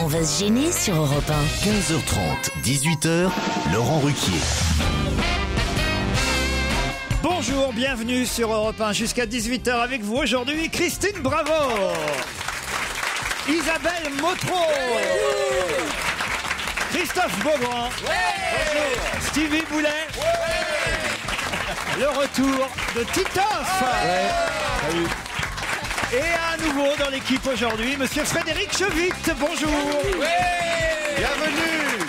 On va se gêner sur Europe 1. 15h30, 18h, Laurent Ruquier. Bonjour, bienvenue sur Europe 1 jusqu'à 18h avec vous aujourd'hui, Christine Bravo, Isabelle Motro, Christophe Beaugrand, Stevie Boulet, le retour de Titoff. Salut. Et à nouveau dans l'équipe aujourd'hui, monsieur Frédéric Chevitte, bonjour. Bienvenue.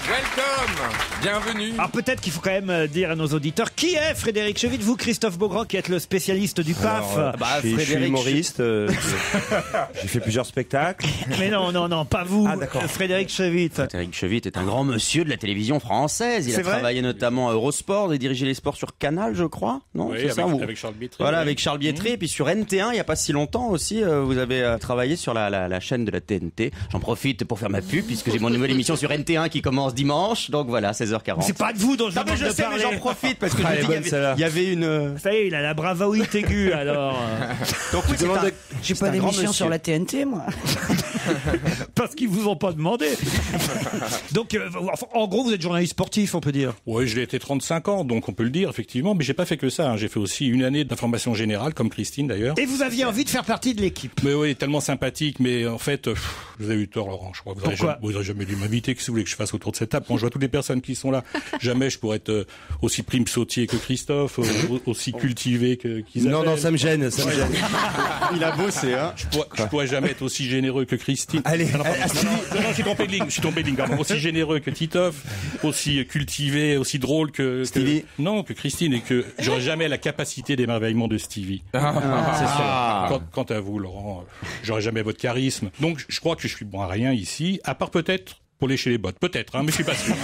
Welcome. Bienvenue. Alors peut-être qu'il faut quand même dire à nos auditeurs qui est Frédéric Chevitte, vous Christophe Beaugrand qui êtes le spécialiste du PAF. Je suis humoriste, j'ai fait plusieurs spectacles. Mais non, pas vous, d'accord. Frédéric Chevitte. Frédéric Chevitte est un grand monsieur de la télévision française. Il C'est a vrai travaillé notamment à Eurosport et dirigé les sports sur Canal, je crois. Non, Oui, c'est ça, vous... avec Charles Bietri. Voilà, oui. avec Charles Bietri. Et puis sur NT1, il n'y a pas si longtemps aussi, vous avez travaillé sur la chaîne de la TNT. J'en profite pour faire ma pub puisque j'ai mon nouvelle émission sur NT1 qui commence dimanche. Donc voilà, 16h40. C'est pas de vous dont je Non, mais demande je de sais, mais parler. j'en profite parce que je Ah, me elle dis est bonne, celle-là. il y avait une... Ça y est, il a la bravoïte aiguë alors. Donc oui, c'est un- J'ai c'est pas un grand d'émission sur monsieur. la TNT, moi. Parce qu'ils vous ont pas demandé. Donc, en gros, vous êtes journaliste sportif, on peut dire. Oui, je l'ai été 35 ans, donc on peut le dire, effectivement. Mais j'ai pas fait que ça. J'ai fait aussi une année d'information générale, comme Christine d'ailleurs. Et vous aviez envie de faire partie de l'équipe. Mais oui, tellement sympathique. Mais en fait, vous avez eu tort, Laurent. Je crois que Pourquoi vous aurez jamais dû m'inviter. Qu'est-ce que vous voulez que je fasse autour de cette table? Quand je vois toutes les personnes qui sont là, jamais je pourrais être aussi prime sautier que Christophe, aussi cultivé qu'Isabelle. Non, ça me gêne, Il a bossé, hein. Je pourrais jamais être aussi généreux que Christine. Allez, Non, je suis trompé de ligne, pardon. Aussi généreux que Titoff, aussi cultivé, aussi drôle que Stevie. Non, que Christine, et que j'aurais jamais la capacité d'émerveillement de Stevie. C'est sûr. Quant à vous, Laurent, j'aurais jamais votre charisme. Donc, je crois que je suis bon à rien ici, à part peut-être pour lécher les bottes. Peut-être, hein, mais je suis pas sûr.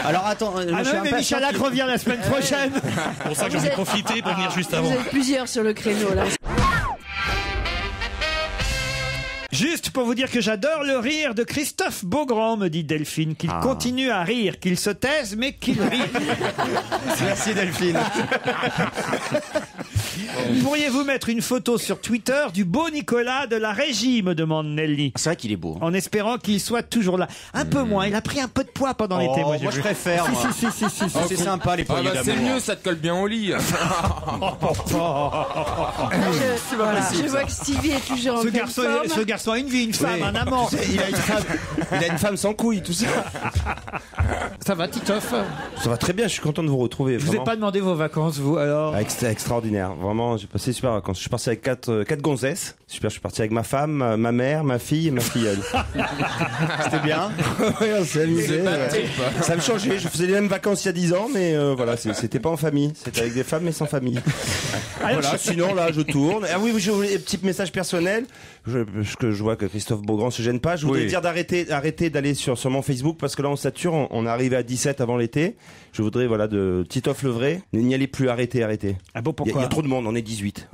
Alors attends, je Ah suis non, mais impatient Michalak qu'il- revient la semaine prochaine. C'est pour ça que j'en ai profité pour venir juste Vous avant. êtes plusieurs sur le créneau là. Juste pour vous dire que j'adore le rire de Christophe Beaugrand, me dit Delphine, qu'il continue à rire, qu'il se taise, mais qu'il rit. Merci Delphine. Pourriez-vous mettre une photo sur Twitter du beau Nicolas de la régie, me demande Nelly, C'est vrai qu'il est beau. en espérant qu'il soit toujours là. Un peu moins, il a pris un peu de poids pendant l'été, moi j'ai moi je vu. préfère. Moi. Si. C'est sympa les poignées c'est d'amour. mieux, ça te colle bien au lit. Je vois que Stevie est toujours en Ce pleine forme. garçon a une vie, une femme, Oui. un amant. il a une femme sans couilles, tout ça. Ça va, Titoff? Ça va très bien, je suis content de vous retrouver. Je vous ai vraiment. pas demandé vos vacances, vous, alors? C'était extraordinaire, vraiment, j'ai passé super vacances. Je suis parti avec quatre gonzesses. Super, je suis parti avec ma femme, ma mère, ma fille et ma filleule. C'était bien. Ouais, on s'est amusé. Ça me changeait, je faisais les mêmes vacances il y a 10 ans, mais voilà, c'était pas en famille. C'était avec des femmes, mais sans famille. Voilà, sinon là, je tourne. Ah oui, j'ai un petit message personnel. Parce que je vois que Christophe Beaugrand se gêne pas. Je voudrais dire d'arrêter d'aller sur mon Facebook parce que là on sature, on est arrivé à 17 avant l'été. Je voudrais de Titoff le vrai, n'y allez plus, arrêtez. Ah bon, Il pourquoi? y a trop de monde, on est 18.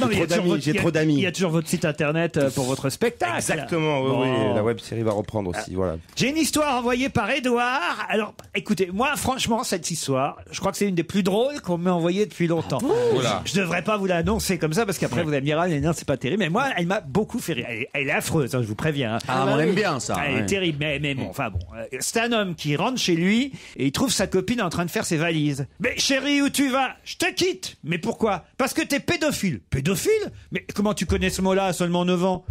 Non, mais J'ai trop d'amis. Il y a toujours votre site internet pour votre spectacle. Exactement, oui, Bon. oui, la web série va reprendre aussi, voilà. J'ai une histoire envoyée par Édouard. Alors, écoutez, moi, franchement, cette histoire, je crois que c'est une des plus drôles qu'on m'ait envoyée depuis longtemps. Voilà. Je devrais pas vous l'annoncer comme ça parce qu'après vous allez me dire, ah, non, c'est pas terrible. Mais moi, elle m'a beaucoup fait rire. Elle est affreuse, hein, je vous préviens. hein. Ah, on aime bien ça. Elle est ouais. terrible, mais bon, enfin bon. C'est un homme qui rentre chez lui et il trouve sa copine en train de faire ses valises. Mais chérie, où tu vas? Je te quitte. Mais pourquoi? Parce que t'es pédophile. Pédophile? Mais comment tu connais ce mot-là à seulement 9 ans?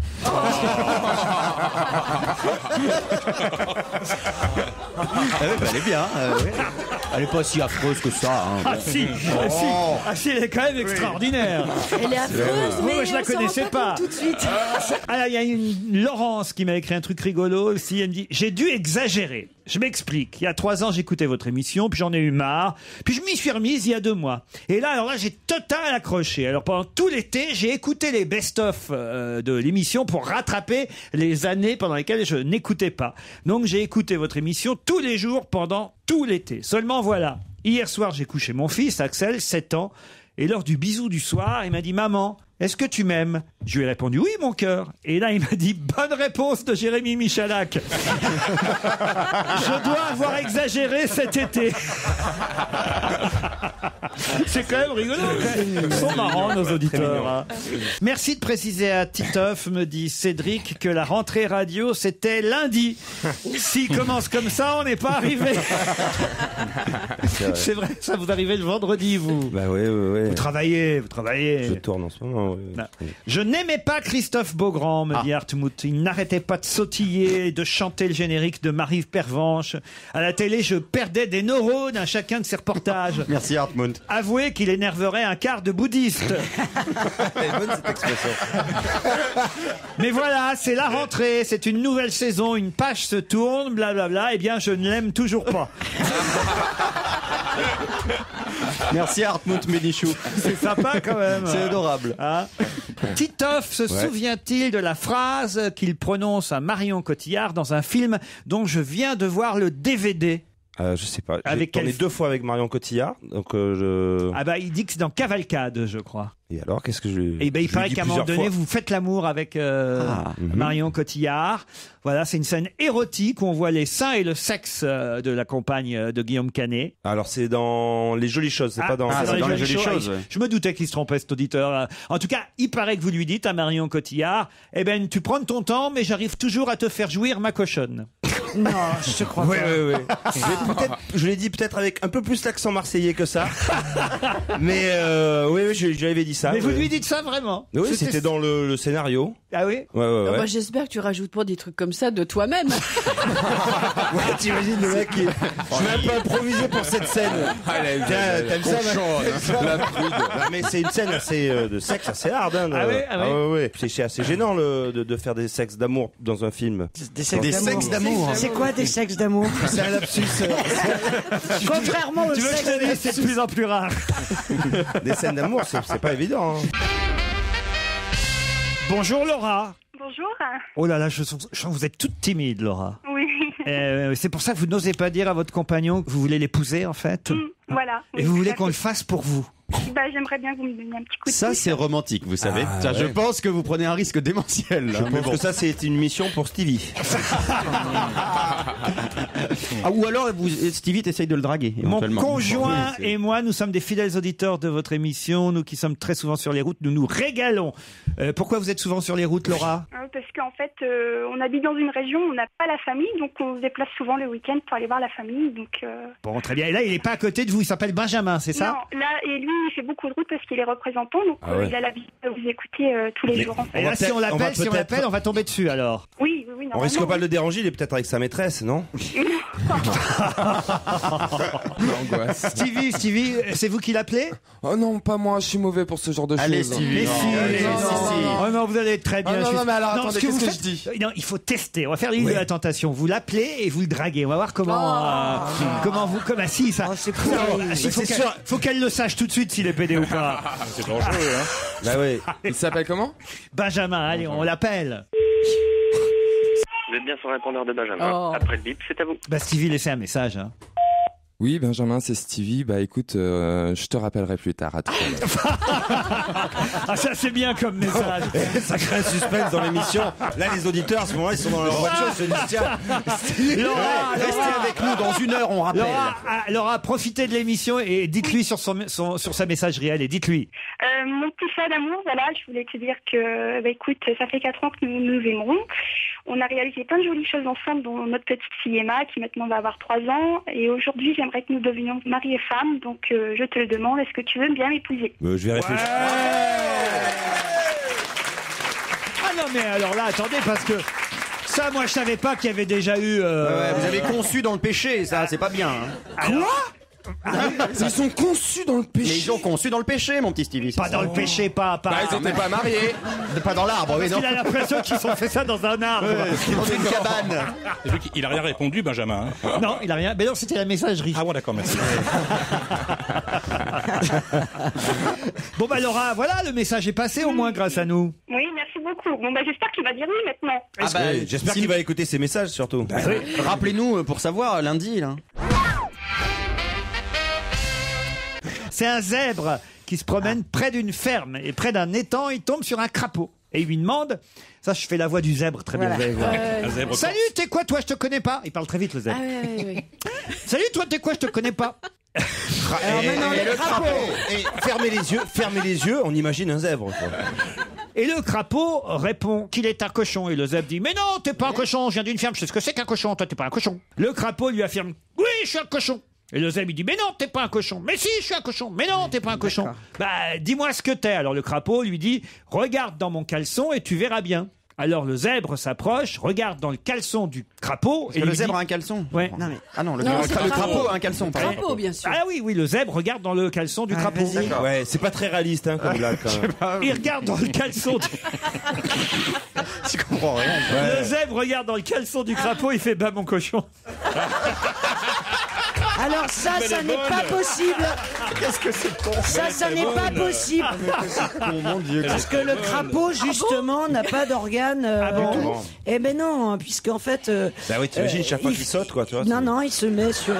Elle est bien. Ouais. Elle est pas si affreuse que ça. Hein. Ah si, elle est quand même extraordinaire. Elle est affreuse, mais Moi, je la on s'en rend connaissais pas. compte tout de suite. Ah, il y a une Laurence qui m'a écrit un truc rigolo aussi. Elle me dit, j'ai dû exagérer. Je m'explique. Il y a 3 ans, j'écoutais votre émission, puis j'en ai eu marre. Puis je m'y suis remise il y a 2 mois. Et là, alors là, j'ai total accroché. Alors pendant tout l'été, j'ai écouté les best-of de l'émission pour rattraper les années pendant lesquelles je n'écoutais pas. Donc j'ai écouté votre émission tous les jours pendant tout l'été. Seulement voilà, hier soir, j'ai couché mon fils, Axel, 7 ans. Et lors du bisou du soir, il m'a dit, maman, est-ce que tu m'aimes? Je lui ai répondu, oui, mon cœur. Et là, il m'a dit, bonne réponse de Jérémy Michalak. Je dois avoir exagéré cet été. C'est quand même rigolo. Ils sont marrants, nos auditeurs. Hein. Merci de préciser à Titoff, me dit Cédric, que la rentrée radio, c'était lundi. S'il commence comme ça, on n'est pas arrivé. C'est vrai, ça vous arrivez le vendredi, vous. Bah oui. Vous travaillez. Je tourne en ce moment. Non. Je n'aimais pas Christophe Beaugrand, me dit Hartmut. Il n'arrêtait pas de sautiller et de chanter le générique de Marie Pervenche. À la télé, je perdais des neurones à chacun de ses reportages. Merci Hartmut. Avouez qu'il énerverait un quart de bouddhiste. Elle est bonne cette expression. Mais voilà, c'est la rentrée, c'est une nouvelle saison, une page se tourne, blablabla. Eh bien, je ne l'aime toujours pas. Merci Hartmut Ménichou. C'est sympa quand même. C'est adorable. Hein, Titoff se souvient-il de la phrase qu'il prononce à Marion Cotillard dans un film dont je viens de voir le DVD? Je sais pas. J'ai Avec tourné quel- 2 fois avec Marion Cotillard, donc Ah bah, il dit que c'est dans Cavalcade, je crois. Et alors, qu'est-ce que je... Et ben, il je paraît dis qu'à un moment plusieurs donné, fois. vous faites l'amour avec Marion Cotillard. Voilà, c'est une scène érotique où on voit les seins et le sexe de la compagne de Guillaume Canet. Alors, c'est dans Les Jolies Choses, c'est pas dans... c'est dans les jolies choses, ouais. Je me doutais qu'il se trompait, cet auditeur. En tout cas, il paraît que vous lui dites à Marion Cotillard, eh ben, tu prends ton temps, mais j'arrive toujours à te faire jouir ma cochonne. Non, je crois pas. Je l'ai dit peut-être avec un peu plus l'accent marseillais que ça. Mais oui, je lui avais dit ça. Mais vous oui. lui dites ça vraiment? Oui, c'était dans le scénario. Ah oui? Ouais. Moi, j'espère que tu rajoutes pas des trucs comme ça de toi-même. Ouais, t'imagines le mec qui... Je vais un peu improviser pour cette scène. Tiens, t'aimes ça, la prude. Mais c'est une scène assez de sexe assez hard. Hein, Ah oui? ouais. C'est assez gênant de faire des sexes d'amour dans un film. Des sexes d'amour. C'est quoi des sexes d'amour? C'est un lapsus. Contrairement au Tu veux que je sexe te dise, c'est de plus en plus rare. Des scènes d'amour, c'est pas évident. Hein. Bonjour Laura. Bonjour. Oh là là, je sens que vous êtes toute timide, Laura. Oui. C'est pour ça que vous n'osez pas dire à votre compagnon que vous voulez l'épouser, en fait. Voilà. Et vous voulez qu'on le fasse pour vous. Bah, j'aimerais bien que vous me donniez un petit coup de Ça pouce. c'est romantique, vous savez. Ah, Tiens, Je ouais. pense que vous prenez un risque démentiel. Je pense que ça, c'est une mission pour Stevie. Ah, ou alors Stevie t'essaye de le draguer. Mon éventuellement. conjoint Oui, c'est- et moi, nous sommes des fidèles auditeurs de votre émission. Nous qui sommes très souvent sur les routes, nous nous régalons. Pourquoi vous êtes souvent sur les routes, Laura? Parce qu'en fait, on habite dans une région où on n'a pas la famille, donc on se déplace souvent le week-end pour aller voir la famille. Donc, Bon, très bien. Et là, il n'est pas à côté de vous. Il s'appelle Benjamin, c'est ça? non, là, et lui, il fait beaucoup de routes parce qu'il est représentant, donc Ah ouais. il a l'habitude de vous écouter tous les jours. En fait. Et là, si on l'appelle, on va tomber dessus, alors. Oui, On normalement, risque pas de le déranger, il est peut-être avec sa maîtresse, non? Stevie, c'est vous qui l'appelez? Oh non, pas moi, je suis mauvais pour ce genre de Allez, choses. Stevie. Mais non, si, allez, non. si. Oh non, vous allez être très bien. Ah non, je suis- non, mais alors, attendez, ce qu'est-ce vous que faites- je dis? Non, il faut tester. On va faire l'île de la tentation. Vous l'appelez et vous le draguez. On va voir comment vous, comme assis, ça. c'est cool. Faut qu'elle le sache tout de suite s'il est pédé ou pas. C'est dangereux, hein. Bah oui. Il s'appelle comment? Benjamin, allez, on l'appelle. Vous êtes bien sur le répondeur de Benjamin. Oh. Après le bip, c'est à vous. Bah, Stevie, laissez un message. Hein. Oui, Benjamin, c'est Stevie. Bah écoute, je te rappellerai plus tard. À tout à l'heure. Ah, ça, c'est bien comme message. Ça crée un suspense dans l'émission. Là, les auditeurs, à ce moment-là, ils sont dans leur voiture, ils se disent, tiens, Laura, Restez avec nous dans 1 heure, on rappelle. Laura, profitez de l'émission et dites-lui sur sa messagerie. Allez, dites-lui. Mon petit chat d'amour, voilà, je voulais te dire que, bah, écoute, ça fait 4 ans que nous nous aimons. On a réalisé plein de jolies choses ensemble, dont notre petite fille Emma, qui maintenant va avoir 3 ans. Et aujourd'hui, j'aimerais que nous devenions mari et femme. Donc, je te le demande, est-ce que tu veux bien m'épouser? je vais réfléchir. Ah non, mais alors là, attendez, parce que ça, moi, je savais pas qu'il y avait déjà eu... Ouais, vous avez conçu dans le péché, ça, c'est pas bien. Hein. Ils sont conçus dans le Mais péché. ils ont conçu dans le péché, mon petit Stevie. Pas dans le péché, pas... Bah, ils étaient pas mariés. Pas dans l'arbre, oui, non. Il a l'impression qu'ils ont fait ça dans un arbre. Dans une cabane. Et vu qu'il a rien répondu, Benjamin. Hein. Non, il a rien. Mais non, c'était la messagerie. Ah bon, d'accord, merci. Bon, bah, Laura, voilà, le message est passé au moins grâce à nous. Oui, merci beaucoup. Bon, bah, j'espère qu'il va dire oui maintenant. Ah bah, Oui, j'espère qu'il va écouter ces messages, surtout. Rappelez-nous pour savoir, lundi, là. C'est un zèbre qui se promène près d'une ferme et près d'un étang, il tombe sur un crapaud. Et il lui demande, ça je fais la voix du zèbre très bien, vous allez voir. Un zèbre Salut, t'es quoi toi, je te connais pas. Il parle très vite le zèbre. Ah, oui. Salut, toi, t'es quoi, je te connais pas. Alors maintenant, Et le crapaud. Et fermez les yeux, on imagine un zèbre. Quoi. Et le crapaud répond qu'il est un cochon. Et le zèbre dit, mais non, t'es pas un cochon, je viens d'une ferme, je sais ce que c'est qu'un cochon, toi t'es pas un cochon. Le crapaud lui affirme, oui, je suis un cochon. Et le zèbre il dit, mais non, t'es pas un cochon. Mais si, je suis un cochon. Mais non, t'es pas un cochon. Bah, dis-moi ce que t'es. Alors le crapaud lui dit, regarde dans mon caleçon et tu verras bien. Alors le zèbre s'approche, regarde dans le caleçon du crapaud. Et le zèbre a un caleçon. Ouais. Non, mais... Ah non, le crapaud. crapaud a un caleçon. Le crapaud, bien sûr. Ah oui, le zèbre regarde dans le caleçon du crapaud. Ouais, c'est pas très réaliste hein, comme blague quand même. Il regarde dans le caleçon du... Je comprends rien. Le zèbre regarde dans le caleçon du crapaud, il fait, bah mon cochon. Alors ça n'est pas possible. Qu'est-ce que c'est con? Ça n'est pas possible. Mon Dieu. Parce que le crapaud, justement, n'a pas d'organes. bon. Eh ben non, puisqu'en fait... Bah oui, t'imagines chaque fois qu'il saute quoi, tu vois. Non, il se met sur...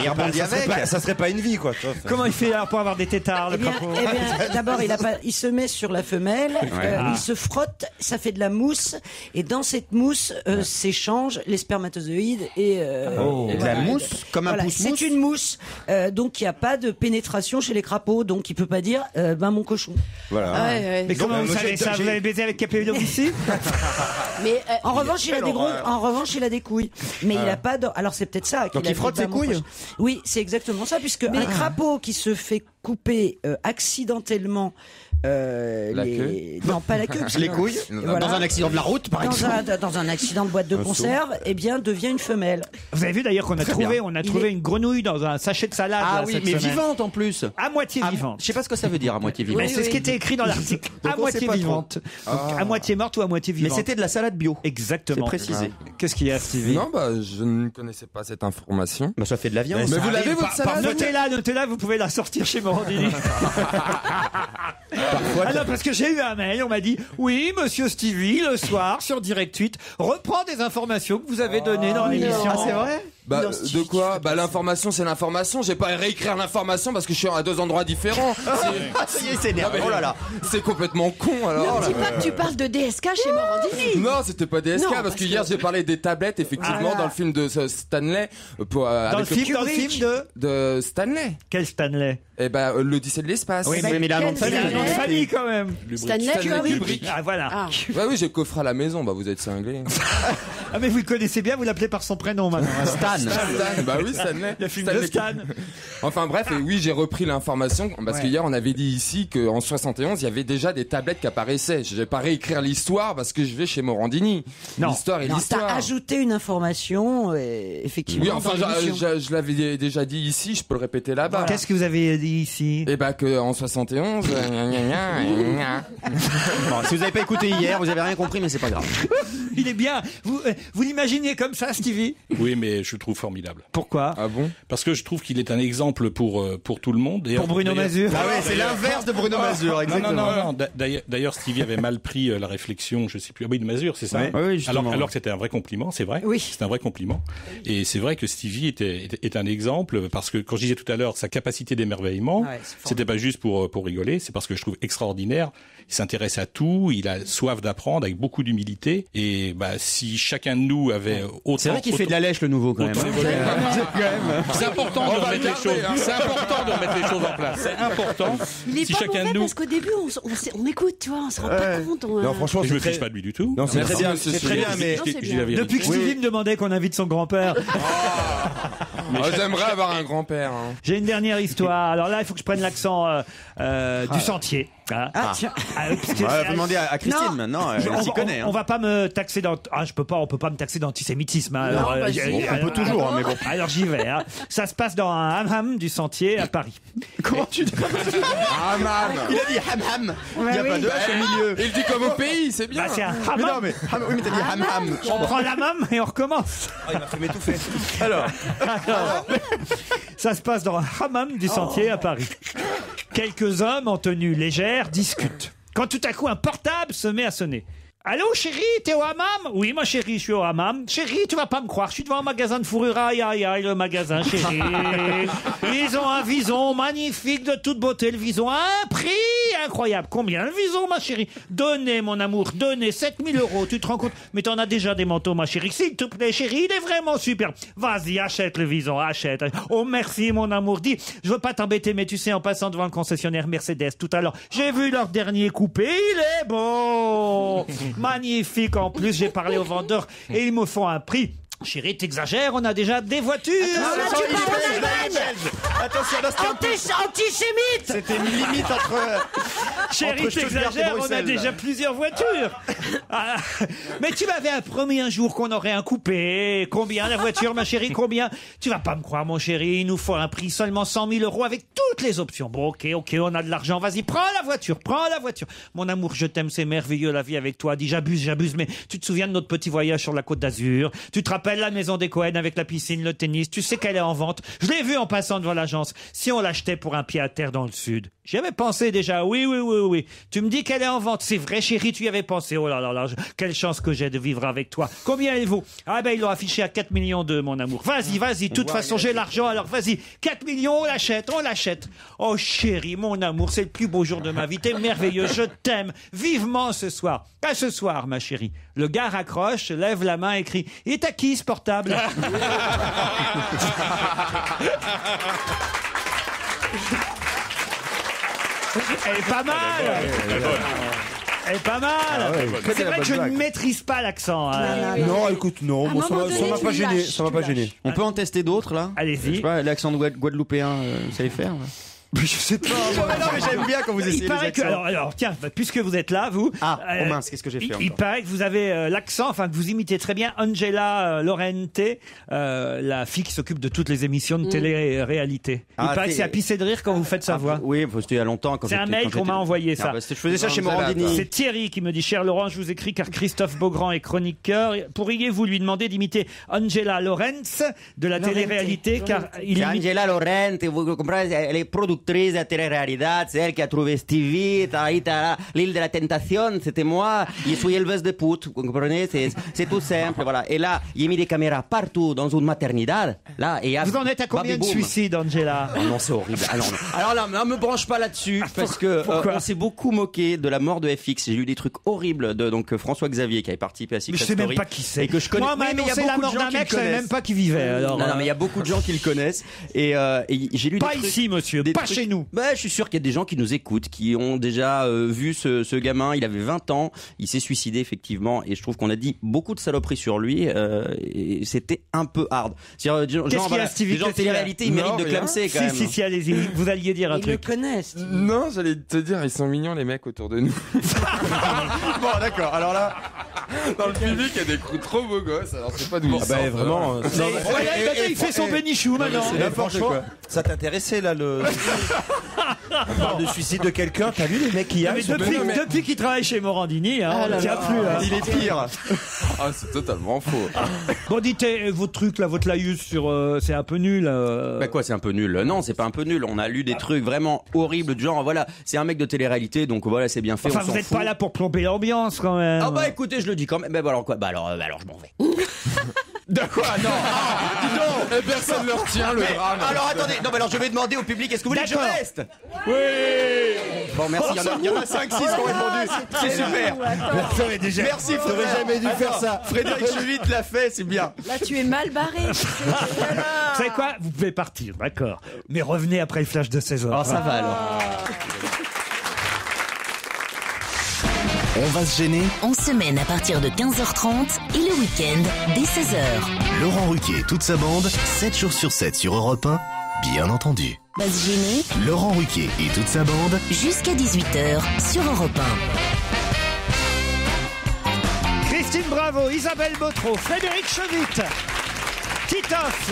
Il rebondit avec. Ça serait pas une vie quoi, tu vois. Comment il fait alors pour avoir des tétards, le Eh bien, crapaud d'abord, il se met sur la femelle, il se frotte, ça fait de la mousse, et dans cette mousse s'échangent les spermatozoïdes et... De la mousse comme un Voilà, pouce-mousse. c'est une mousse, donc il n'y a pas de pénétration chez les crapauds, donc il peut pas dire mon cochon. Voilà. Mais comment vous savez ça? Vous avez baisé avec Capellovici? Mais En revanche, il a des couilles. Mais il a pas de... Alors c'est peut-être ça. Donc il frotte ses couilles? Oui, c'est exactement ça, puisque un crapaud qui se fait couper accidentellement non, pas la queue. parce Les que- couilles. Voilà. Dans un accident de la route, par exemple. Dans un accident de boîte de conserve, eh bien, devient une femelle. Vous avez vu d'ailleurs qu'on a trouvé une grenouille dans un sachet de salade. Ah là, oui, cette mais semaine. vivante en plus. À moitié vivante. Je sais pas ce que ça veut dire à moitié vivante. Mais c'est ce qui était écrit dans l'article. Donc À on sait moitié pas vivante. Donc, à moitié morte ou à moitié Mais vivante. c'était de la salade bio. Exactement. C'est précisé. Qu'est-ce qu'il y a, Stevie? Non, bah, je ne connaissais pas cette information. Bah ça fait de la viande. Mais vous l'avez, votre salade? Notez-la, vous pouvez la sortir chez Morandini. Ah non, parce que j'ai eu un mail, on m'a dit, oui, monsieur Stevie, le soir, sur Direct 8, reprend des informations que vous avez données dans l'émission. Ah c'est vrai? Bah, de quoi? Bah, l'information, c'est l'information. J'ai pas à réécrire l'information parce que je suis à deux endroits différents. Ah ça y est, c'est énervé. Oh là là. C'est complètement con, alors. ne dis pas que tu parles de DSK chez Morandini. Non, c'était pas DSK, Non, parce que hier j'ai parlé des tablettes, effectivement, dans le film de Stanley. Dans le film de Stanley. Quel Stanley? Eh ben, l'Odyssée de l'espace. Oui, mais il a un nom de famille. Il a un nom de famille quand même. Stanley Kubrick. Ah voilà. Ah. Bah oui, j'ai le coffre à la maison, bah vous êtes cinglés. Ah mais vous le connaissez bien, vous l'appelez par son prénom maintenant. Stan. Bah oui, Stanley. Le film Stanley de Stan. Enfin bref, et oui, j'ai repris l'information parce que hier on avait dit ici qu'en 71 il y avait déjà des tablettes qui apparaissaient. Je vais pas réécrire l'histoire parce que je vais chez Morandini. Non. L'histoire est Non, l'histoire. t'as ajouté une information, effectivement. Oui, enfin, dans l'émission. je l'avais déjà dit ici, je peux le répéter là-bas. Qu'est-ce que vous avez dit ici? Eh ben que en 71. Bon, si vous avez pas écouté hier, vous avez rien compris, mais c'est pas grave. Il est bien. Vous l'imaginez comme ça, Stevie? Oui, mais je le trouve formidable. Pourquoi? Ah bon? Parce que je trouve qu'il est un exemple pour tout le monde. Pour Bruno Mazur. Ah ouais, c'est l'inverse de Bruno Mazur, exactement. Non. D'ailleurs, Stevie avait mal pris la réflexion, je sais plus. Ah oui, de Mazur, c'est ça? Oui, justement. Alors que c'était un vrai compliment, c'est vrai. Oui. C'est un vrai compliment. Et c'est vrai que Stevie est un exemple parce que quand je disais tout à l'heure sa capacité d'émerveillement, Ouais, c'est c'était pas juste pour rigoler, c'est parce que je trouve extraordinaire. Il s'intéresse à tout, il a soif d'apprendre avec beaucoup d'humilité. Et bah si chacun de nous avait autant. C'est vrai qu'il fait de la lèche le nouveau quand même. autant évolué. C'est important de remettre les choses. C'est important de remettre les choses en place. C'est important. Il est Si pas chacun mauvais de nous. parce qu'au début on écoute, tu vois, on se rend pas compte. Non, franchement, Et je me c'est fiche très... pas de lui du tout. Non, c'est Merci, très bien, monsieur c'est très bien, mais... Non, c'est Je dis bien. la vérité. Depuis que Stevie me demandait qu'on invite son grand-père. J'aimerais avoir un grand-père. Hein. J'ai une dernière histoire. Alors là, il faut que je prenne l'accent du sentier. Hein. Ah, tiens. Parce que Ouais, c'est- faut demander à Christine Non. maintenant, elle s'y connaît. on va pas me taxer on peut pas me taxer d'antisémitisme. Hein. Non, vas-y. on peut toujours, hein, mais bon. Alors j'y vais. Hein. Ça se passe dans un hammam du sentier à Paris. Comment tu dis Ah man. Il a dit ham-ham. Il n'y a pas de H au milieu. Il dit comme au pays, c'est bien. Bah, c'est un Mais non, hammam. mais, oui, mais t'as dit ham-ham. On prend l'hammam et on recommence. Il m'a fait m'étouffer. Alors, Ça se passe dans un hammam du sentier à Paris. Quelques hommes en tenue légère discutent. Quand tout à coup un portable se met à sonner. Allô, chérie, t'es au hammam? Oui, ma chérie, je suis au hammam. Chérie, tu vas pas me croire, je suis devant un magasin de fourrure. Aïe, aïe, aïe, le magasin, chérie. Ils ont un vison magnifique de toute beauté. Le vison a un prix incroyable. Combien le vison, ma chérie? Donnez, mon amour, donnez 7000 €. Tu te rends compte? Mais t'en as déjà des manteaux, ma chérie. S'il te plaît, chérie, il est vraiment super. Vas-y, achète le vison, achète. Oh, merci, mon amour. Dis, je veux pas t'embêter, mais tu sais, en passant devant le concessionnaire Mercedes tout à l'heure, j'ai vu leur dernier coupé. Il est beau. Magnifique en plus, j'ai parlé aux vendeurs et ils me font un prix. Chérie, t'exagères, on a déjà des voitures. Attention, là, c'était Antisémite. C'était une limite entre. Chérie, entre Stuttgart et t'exagères, on a Bruxelles. déjà plusieurs voitures. Ah, mais tu m'avais promis un jour qu'on aurait un coupé. Combien la voiture, ma chérie, combien? Tu vas pas me croire, mon chéri, il nous faut un prix seulement 100 000 € avec toutes les options. Bon, ok, on a de l'argent, vas-y, prends la voiture. Mon amour, je t'aime, c'est merveilleux la vie avec toi. Dis, j'abuse, mais tu te souviens de notre petit voyage sur la Côte d'Azur? Tu te rappelles la maison des Cohen avec la piscine, le tennis? Tu sais qu'elle est en vente. Je l'ai vue en passant devant l'agence. Si on l'achetait pour un pied à terre dans le sud. J'y avais pensé déjà. Oui. Tu me dis qu'elle est en vente. C'est vrai, chérie, tu y avais pensé. Oh là là, quelle chance que j'ai de vivre avec toi. Combien elle vaut? Ah ben, ils l'ont affiché à 4 millions d'euros, mon amour. Vas-y. De toute façon, j'ai l'argent, alors vas-y. 4 millions, on l'achète. Oh chérie, mon amour, c'est le plus beau jour de ma vie. T'es merveilleux, je t'aime. Vivement ce soir. À ce soir, ma chérie. Le gars raccroche, lève la main et crie: il est à qui ce portable? Elle est pas mal. Elle est pas mal. C'est vrai que je ne maîtrise pas l'accent. Non, écoute, non, bon, ça m'a pas gêné. Ça m'a pas gêné. On peut en tester d'autres là? Allez-y. Je sais pas, l'accent guadeloupéen, vous savez faire? Je sais pas. Non, mais j'aime bien quand vous essayez Il paraît les que, accents. alors, tiens, puisque vous êtes là, vous. Oh mince, qu'est-ce que j'ai fait Il encore paraît que vous avez l'accent, enfin que vous imitez très bien Angela Laurente, la fille qui s'occupe de toutes les émissions de télé-réalité. Il paraît que c'est à pisser de rire quand vous faites sa voix. Oui, c'était il y a longtemps. C'est un mail qu'on m'a envoyé, ça. Je faisais ça chez Morandini. C'est Thierry qui me dit: cher Laurent, je vous écris car Christophe Beaugrand est chroniqueur. Pourriez-vous lui demander d'imiter Angela Laurente de la télé-réalité, car il C'est imite... Angela Laurente, vous comprenez, elle est productrice de la télé-réalité, c'est elle qui a trouvé Stevie, l'île de la tentation, c'était moi, je suis éleveuse de putes, vous comprenez, c'est tout simple, voilà. Et là, il a mis des caméras partout dans une maternité, là, et Vous en êtes à combien de suicides, Angela? Oh non, c'est horrible. Alors là, ne me branche pas là-dessus, parce que on s'est beaucoup moqué de la mort de FX. J'ai eu des trucs horribles de François Xavier qui avait participé à Secret Mais je sais Story. même pas qui c'est. Et que je connais. Moi, mais il y a c'est la beaucoup mort de gens d'un qui mec, le je savais connaissent. même pas qui vivait. Alors, non, mais il y a beaucoup de gens qui le connaissent. Et j'ai lu des pas trucs, ici, monsieur, des pas trucs- chez nous. Bah, je suis sûr qu'il y a des gens qui nous écoutent, qui ont déjà vu ce gamin. Il avait 20 ans, il s'est suicidé effectivement, et je trouve qu'on a dit beaucoup de saloperies sur lui. Et c'était un peu hard. C'est-à-dire, Qu'est-ce qu'il y a, Stevie? les gens de télé-réalité, ils méritent de clamser quand même. Si, allez-y. Vous alliez dire un Ils le truc. connaissent. Non, j'allais te dire, ils sont mignons les mecs autour de nous. Bon, d'accord. Alors là, Dans le public, il y a des coups trop beaux gosses, alors c'est pas d'où ils sortent. vraiment. Il fait son bénichou maintenant. Là, franchement, ça t'intéressait là le. On parle de suicide de quelqu'un. T'as vu les mecs qui y a? Mais depuis qu'il travaille chez Morandini, on ne tient plus. hein. Il est pire. Ah, c'est totalement faux. Bon, dites, votre truc là, votre laïus sur, c'est un peu nul. Bah quoi, c'est un peu nul? Non, c'est pas un peu nul. On a lu des trucs vraiment horribles du genre, voilà, c'est un mec de télé-réalité, donc voilà, c'est bien fait. Enfin, on vous s'en n'êtes fout. pas là pour plomber l'ambiance quand même. Ah bah écoutez, je le dis quand même. Bah alors quoi? Bah alors je m'en vais. De quoi? Non. Dis donc, et personne ne retient le drame. Alors attendez, non mais alors je vais demander au public, est-ce que vous voulez que je D'accord. reste? Oui. Bon merci, il y en a 5-6 qui ont répondu. C'est super. Merci T'aurais jamais dû faire ça. Frédéric Chevite l'a fait, c'est bien. Là, tu es mal barré. Vous savez quoi? Vous pouvez partir, d'accord. Mais revenez après le flash de 16h. Oh ça va alors. On va se gêner. En semaine à partir de 15h30 et le week-end dès 16h. Laurent Ruquier et toute sa bande, 7 jours sur 7 sur Europe 1, bien entendu. Va se gêner Laurent Ruquier et toute sa bande, jusqu'à 18h sur Europe 1. Christine Bravo, Isabelle Bautreau, Frédéric Chevite, Titoff,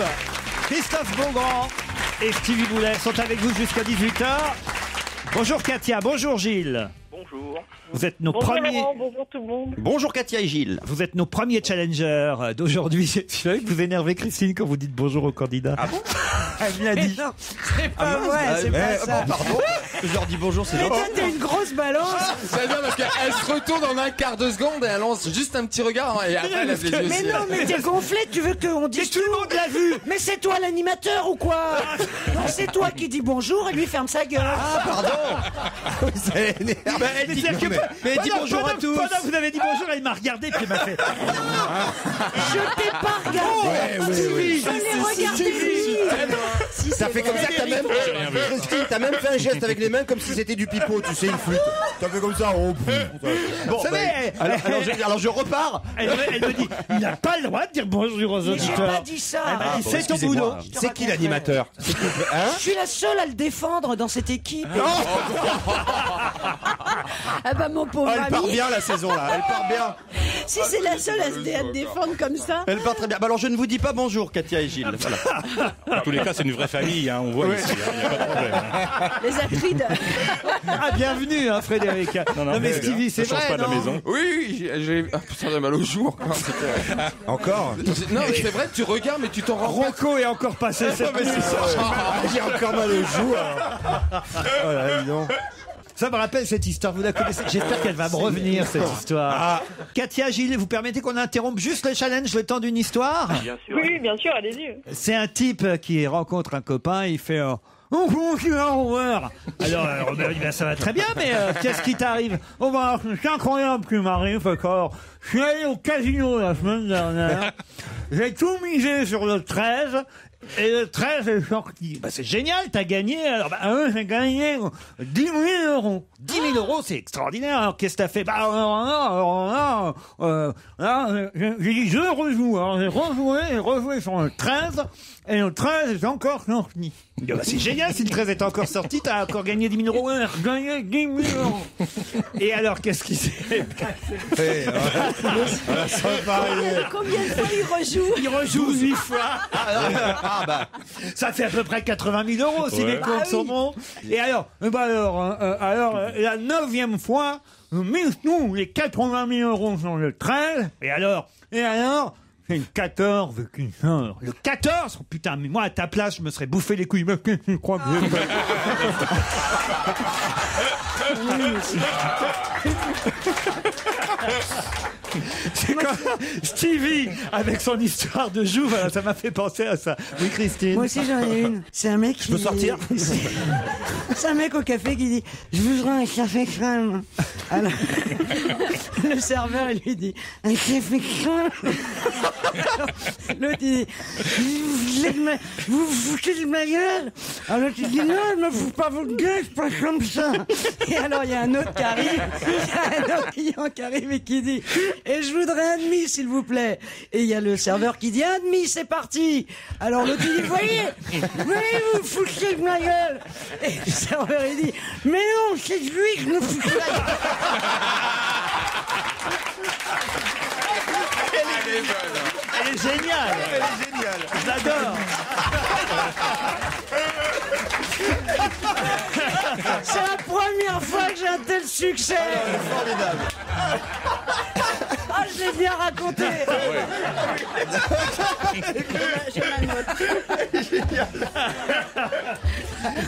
Christophe Beaugrand et Stevie Boulet sont avec vous jusqu'à 18h. Bonjour Katia, bonjour Gilles. Bonjour. Vous êtes nos Bonjour premiers. Laurent, bonjour tout le monde. Bonjour Katia et Gilles. Vous êtes nos premiers challengers d'aujourd'hui. Je savais que vous énervez Christine quand vous dites bonjour aux candidats. Ah bon? Elle me l'a dit. Non, c'est pas vrai, c'est pas ça. Pardon. Je leur dis bonjour, c'est Mais gentil. toi, t'es une grosse balance. C'est bien parce qu'elle se retourne en un quart de seconde et elle lance juste un petit regard et après elle lève les yeux. Mais aussi. non, mais t'es gonflé, tu veux qu'on dise tout le monde l'a vu. Mais c'est toi l'animateur ou quoi? Non, c'est toi qui dis bonjour et lui ferme sa gueule. Ah, pardon. Elle dit C'est-à-dire que mais elle dit pendant- bonjour à pendant- tous. Pendant que vous avez dit bonjour, elle m'a regardé puis elle m'a fait. Je t'ai pas regardé. Stevie, Je l'ai regardé. Si, T'as c'est fait comme vrai. ça, Christine, t'as même fait un geste avec les mains comme si c'était du pipeau, tu sais, une flûte. T'as fait comme ça, oh, Bon, Vous savez, alors je repars. elle me dit, il n'a pas le droit de dire bonjour aux Mais j'ai auditeurs. pas dit ça. Elle m'a dit, c'est ton boulot. C'est qui l'animateur? Je suis la seule à le défendre dans cette équipe. Ah bah mon pauvre Elle part ami. bien la saison là, elle part bien. Si c'est la seule à se défendre comme ça. Elle part très bien. Bah alors je ne vous dis pas bonjour Katia et Gilles. Voilà. En tous les cas, c'est une vraie famille, hein, on voit ici, il n'y a pas de problème. hein. Les Atrides. Ah, bienvenue, hein, Frédéric. Non, mais Stevie, c'est ça change vrai, pas de la non maison. Oui, j'ai ah, putain, j'ai mal au jour. Encore. Non, mais c'est vrai, tu regardes mais tu t'en rends compte. Rocco est encore passé cette nuit. J'ai encore mal au jour. Oh là, dis donc. Ça me rappelle cette histoire, vous la connaissez. J'espère qu'elle va me revenir, cette histoire. Katia, Gilles, vous permettez qu'on interrompe juste le challenge le temps d'une histoire? Bien sûr. Oui, bien sûr, allez-y. C'est un type qui rencontre un copain, il fait oh, comment tu vas, Robert? Alors, Robert dit, ben, ça va très bien, mais qu'est-ce qui t'arrive? Oh, bah, c'est incroyable ce qui m'arrive, encore. Je suis allé au casino la semaine dernière. J'ai tout misé sur le 13. Et le 13 est sorti. Bah, c'est génial, t'as gagné. Alors, j'ai gagné 10 000 euros. 10 000 euros, c'est extraordinaire. Alors, qu'est-ce que t'as fait? Bah, alors là, j'ai dit, je rejoue. Alors, j'ai rejoué sur le 13. Et le 13 est encore sorti. Il dit, bah, c'est génial, si le 13 est encore sorti, t'as encore gagné 10 000 euros. Ouais, gagné 10 000 euros. Et alors, qu'est-ce qui s'est passé? Combien de fois il rejoue? Il rejoue 8 fois. Ah bah. Ça fait à peu près 80 000 euros si Ouais. les comptes sont bons. Et alors, la 9e fois, nous misons les 80 000 euros sur le 13. Et alors, c'est une 14 qui sort. Le 14? Oh, putain, mais moi à ta place, je me serais bouffé les couilles. Mais qu'est-ce que tu crois que je fais? C'est comme Stevie avec son histoire de joue, voilà, ça m'a fait penser à ça. Oui, Christine. Moi aussi j'en ai une. C'est un mec qui... Je peux sortir? C'est un mec au café qui dit « Je voudrais un café crème ». Alors, le serveur il lui dit « Un café crème ». L'autre il dit « Vous vous foutez de ma gueule ?» Alors l'autre il dit « Non, je me fous pas votre gueule, c'est pas comme ça ». Et alors il y a un autre qui arrive, il y a un autre client qui arrive et qui dit « Et je voudrais un demi s'il vous plaît ». Et il y a le serveur qui dit « Un demi, c'est parti ». Alors l'autre il dit « Voyez, vous foutez de ma gueule ». Et le serveur il dit « Mais non, c'est lui que je me fous de la gueule ». Elle est géniale. Elle est géniale. Je l'adore. C'est la première fois que j'ai un tel succès. Formidable. Ah, je l'ai bien raconté. Je la note.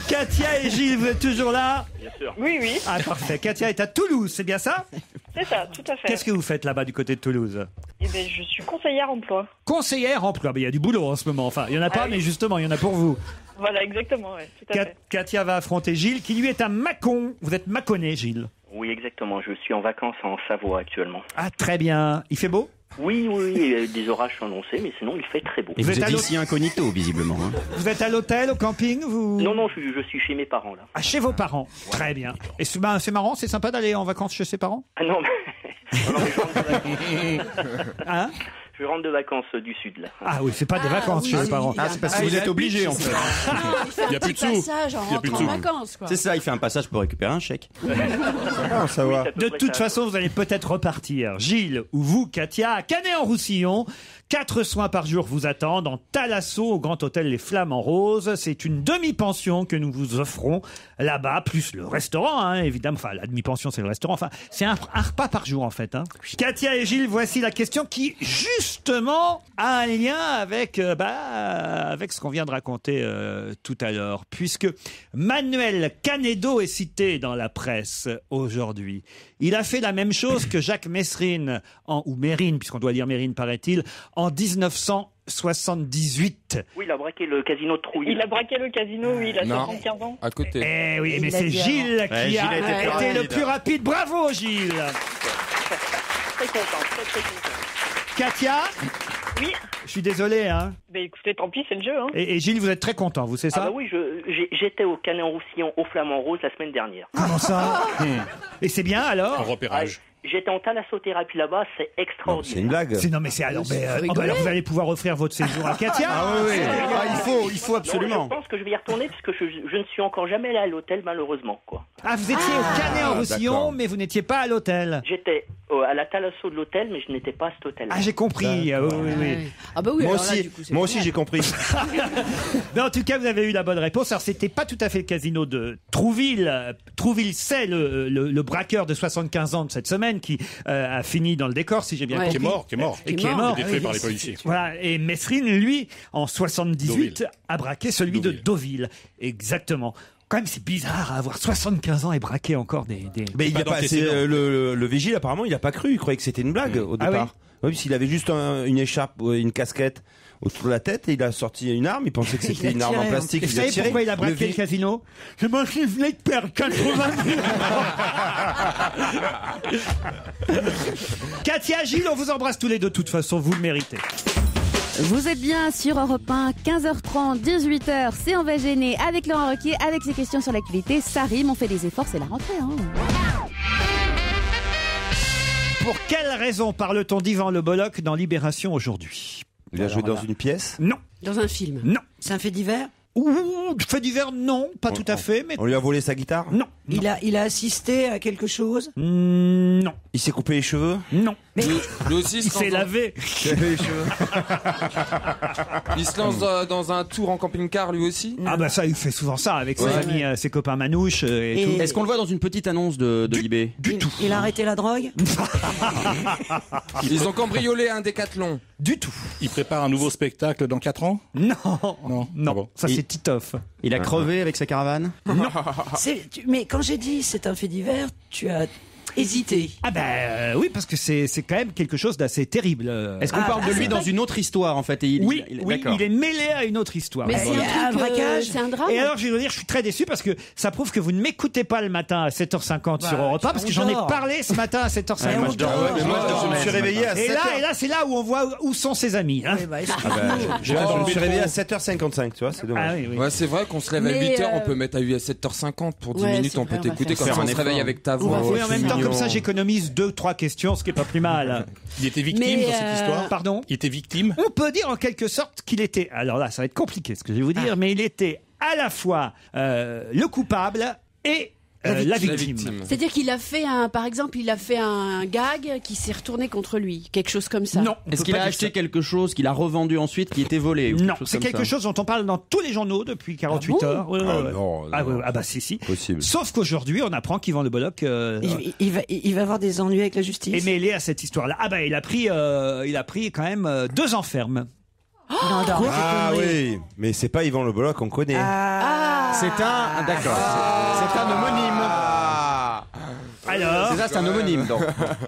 Katia et Gilles, vous êtes toujours là? Bien sûr. Oui, oui, Ah, parfait. Katia est à Toulouse, c'est bien ça? c'est ça, tout à fait. Qu'est-ce que vous faites là-bas du côté de Toulouse? Eh ben, je suis conseillère emploi. Conseillère emploi. Il y a du boulot en ce moment. Enfin, il n'y en a pas, Ah oui. mais justement, il y en a pour vous. Voilà, exactement, ouais, tout à fait. Katia va affronter Gilles, qui lui est à Mâcon. Vous êtes Mâconnais, Gilles. Oui, exactement. Je suis en vacances en Savoie actuellement. Ah, très bien. Il fait beau? Oui, des orages sont annoncés, mais sinon il fait très beau. Et vous êtes êtes à ici incognito, visiblement. Hein. Vous êtes à l'hôtel, au camping, vous? Non, je suis chez mes parents là. Ah, chez vos parents. Très bien. Et c'est marrant, c'est sympa d'aller en vacances chez ses parents? Ah non, mais... non, mais je rentre de vacances. Hein? Je rentre de vacances du sud là. Ah oui, c'est pas des vacances chez les parents. Ah, c'est parce que vous êtes obligé en fait. Il fait Il y un a plus petit de sous. passage en Il y a plus de rentrant en sous. vacances, quoi. C'est ça, il fait un passage pour récupérer un chèque. Ah, ça va. De toute façon, vous allez peut-être repartir, Gilles ou vous, Katia, à Canet-en-Roussillon. 4 soins par jour vous attendent en Thalasso au Grand Hôtel Les Flamants Roses. C'est une demi-pension que nous vous offrons là-bas, plus le restaurant, hein, évidemment. Enfin, la demi-pension, c'est le restaurant. Enfin, c'est un repas par jour, en fait. Hein. Katia et Gilles, voici la question qui, justement, a un lien avec ce qu'on vient de raconter tout à l'heure. Puisque Manuel Canedo est cité dans la presse aujourd'hui. Il a fait la même chose que Jacques Messrine, ou Mérine, puisqu'on doit dire Mérine, paraît-il, en 1978. Oui, il a braqué le casino de Trouille. Il a braqué le casino, oui, il a 75 ans. À côté. Eh oui, mais c'est Gilles qui a été le plus rapide. Bravo, Gilles. Très content, très content. Katia, Oui. je suis désolé, hein. Ben écoutez, tant pis, c'est le jeu. Hein. Et Gilles, vous êtes très content, vous, c'est ça? Ah bah oui, j'étais au Canet-en-Roussillon, au Flamand Rose, la semaine dernière. Comment ça? Et c'est bien, alors? En repérage. J'étais en thalassothérapie là-bas, c'est extraordinaire. C'est une blague. Non, mais c'est alors, alors vous allez pouvoir offrir votre séjour à Katia. Ah oui, il faut absolument. Non, je pense que je vais y retourner puisque je ne suis encore jamais allé à l'hôtel, malheureusement, quoi. Ah, vous étiez au Canet-en-Roussillon, mais vous n'étiez pas à l'hôtel. J'étais à la Thalasso de l'hôtel, mais je n'étais pas à cet hôtel. Ah, j'ai compris. Oui. Ah bah oui, Moi alors là, aussi, du coup, c'est moi aussi j'ai compris. Mais en tout cas, vous avez eu la bonne réponse. Alors, c'était pas tout à fait le casino de Trouville. Trouville, c'est le braqueur de 75 ans de cette semaine qui a fini dans le décor, si j'ai bien compris. Qui est mort. Et qui est mort. Détruit par les policiers. Voilà. Et Messrine, lui, en 78, a braqué celui de Deauville. Exactement. Quand même, c'est bizarre à avoir 75 ans et braquer encore des... Mais il y a pas, le vigile, apparemment, il a pas cru. Il croyait que c'était une blague au départ. Oui, parce qu'il avait juste une écharpe, une casquette autour de la tête et il a sorti une arme. Il pensait que c'était une arme en plastique. Et vous savez pourquoi il a braqué le casino? Je m'en suis venu de perdre 80 000. Katia, Gilles, on vous embrasse tous les deux. De toute façon, vous le méritez. Vous êtes bien sur Europe 1, 15h30, 18h, c'est On va gêner avec Laurent Ruquier, avec ses questions sur l'actualité. Ça rime, on fait des efforts, c'est la rentrée. Hein. Pour quelle raison parle-t-on d'Yvan Le Bolloc dans Libération aujourd'hui? Il a joué dans une pièce? Non. Dans un film? Non. C'est un fait divers? Fait divers, non, pas tout à fait. Mais... On lui a volé sa guitare? Non. Il a assisté à quelque chose? Non. Il s'est coupé les cheveux? Non. Mais Lui aussi, Il s'est lavé. Il se lance dans un tour en camping-car, lui aussi. Ah bah ça, il fait souvent ça avec ses amis, ses copains manouches et tout. Est-ce qu'on le voit dans une petite annonce de Libé? Du tout. il a arrêté la drogue? Ils ont cambriolé un décathlon. Du tout. Il prépare un nouveau spectacle dans 4 ans? Non. Non. Non. Ah bon. Ça, c'est Titoff. Il a crevé avec sa caravane? Mais quand j'ai dit c'est un fait divers, tu as hésité. Ah ben oui, parce que c'est quand même quelque chose d'assez terrible. Est-ce qu'on parle de lui dans une autre histoire, en fait? Et Oui, d'accord. il est mêlé à une autre histoire. Mais c'est un braquage? C'est un drame? Et alors, je vais vous dire, je suis très déçu parce que ça prouve que vous ne m'écoutez pas le matin à 7h50 sur Europe 1 parce que j'en ai parlé ce matin à 7h50. Moi, je me suis réveillé à 7h. Et là, c'est là où on voit où sont ses amis. Hein. Je me suis réveillé à 7h55, tu vois, c'est dommage. Ah, oui. Ouais, c'est vrai qu'on se lève à 8h, on peut mettre à 7h50 pour 10 minutes, on peut t'écouter comme ça, on se réveille avec ta voix. Oui, en même temps, comme ça, j'économise 2-3 questions, ce qui est pas plus mal. Il était victime dans cette histoire? Pardon? Il était victime? On peut dire en quelque sorte qu'il était, alors là, ça va être compliqué ce que je vais vous dire, mais il était à la fois le coupable et la victime. C'est-à-dire qu'il a fait par exemple, il a fait un gag qui s'est retourné contre lui, quelque chose comme ça. Non. Est-ce qu'il a acheté quelque chose qu'il a revendu ensuite qui était volé? Non, c'est quelque chose dont on parle dans tous les journaux depuis 48 heures. Ouais. Non, Ah bah si. Possible. Sauf qu'aujourd'hui, on apprend qu'Yvan Le Bolloc Il va avoir des ennuis avec la justice. est mêlé à cette histoire-là. Ah bah il a pris quand même 2 ans ferme. Ah oui, mais c'est pas Yvan Le Bolloc qu'on connaît. C'est un... D'accord. C'est un homonyme. Alors, C'est ça, c'est un homonyme, donc.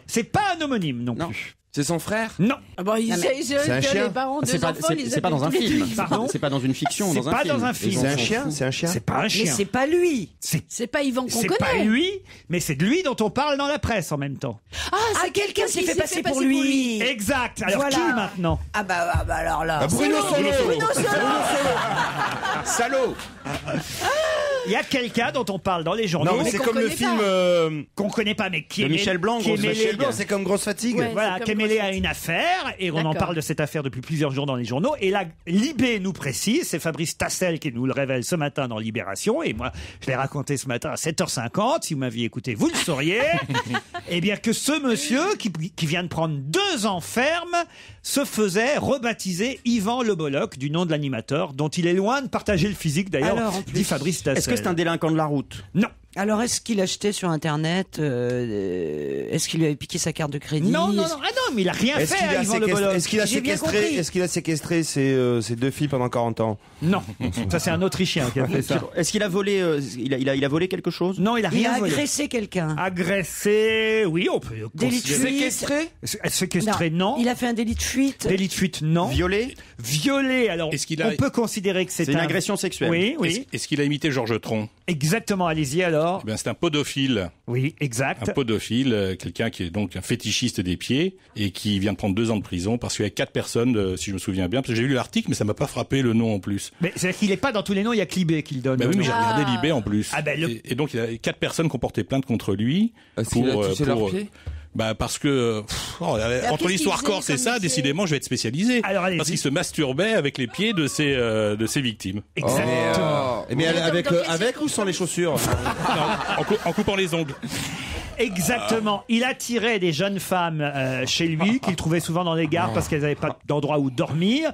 c'est pas un homonyme non plus. C'est son frère? Non. Ah bah, c'est un chien. les parents de C'est pas, enfants, c'est pas dans un film. Pardon? C'est pas dans une fiction, C'est dans un pas film. dans un film. C'est un chien? C'est un chien? C'est pas un Mais chien. c'est pas lui. C'est pas Yvan qu'on C'est connaît. pas lui, mais c'est de lui dont on parle dans la presse en même temps. Ah, Quelqu'un s'est fait passer pour lui. Exact. Alors Voilà. qui maintenant? Ah bah alors là. Bruno Solo. Salaud! il y a quelqu'un dont on parle dans les journaux. Non, mais c'est comme le film qu'on connaît pas, mais qui de est Michel Blanc. qui est mêlé- Michel Blanc, c'est comme Grosse Fatigue. Ouais. Voilà, c'est qui est comme mêlé grosse à une affaire, et on en D'accord. parle de cette affaire depuis plusieurs jours dans les journaux. Et là, Libé nous précise, c'est Fabrice Tassel qui nous le révèle ce matin dans Libération, et moi, je l'ai raconté ce matin à 7h50, si vous m'aviez écouté, vous le sauriez, eh bien que ce monsieur, qui vient de prendre 2 ans ferme, se faisait rebaptiser Yvan Le Bolloc, du nom de l'animateur, dont il est loin de partager le physique d'ailleurs, Alors, en plus. dit Fabrice Tassel. Est-ce que c'est un délinquant de la route? Non. Alors, est-ce qu'il achetait sur Internet est-ce qu'il lui avait piqué sa carte de crédit? Non, mais il a rien Est-ce fait qu'il à a Yvan Le Bolloc. J'ai bien compris. Est-ce qu'il a séquestré ses 2 filles pendant 40 ans? Non, ça c'est un Autrichien qui a fait ça. Est-ce qu'il a volé il a volé quelque chose? Non, il a Il rien a volé. agressé quelqu'un. Agressé, oui, on peut Délit de considérer. fuite. Séquestré, non. Il a fait un délit de fuite. Délit de fuite, non. Violé? Violé, alors Est-ce qu'il a- on peut considérer que c'est C'est une agression sexuelle. Oui, oui. Est-ce qu'il a imité Georges Tron? Exactement, allez-y alors. Eh bien, c'est un podophile. Oui, exact. Un podophile, quelqu'un qui est donc un fétichiste des pieds et qui vient de prendre 2 ans de prison parce qu'il y a 4 personnes, si je me souviens bien, parce que j'ai lu l'article, mais ça m'a pas frappé le nom en plus. Mais c'est-à-dire qu'il n'est pas dans tous les noms, il y a que Libé qui le donne. Bah oui, mais j'ai Non. regardé Libé en plus. Ah ben, Et donc il y a 4 personnes qui ont porté plainte contre lui. Est-ce qu'il a touché leurs pieds? Bah parce que entre l'histoire qu'est-ce qu'il corse et faisait ça, comme décidément, je vais être spécialisé. Alors, allez-y. Parce qu'il se masturbait avec les pieds de ses victimes. Exactement. Mais avec, dans quelles avec ou sans les chaussures? Non, en coupant les ongles. Exactement. Il attirait des jeunes femmes chez lui qu'il trouvait souvent dans les gares parce qu'elles n'avaient pas d'endroit où dormir.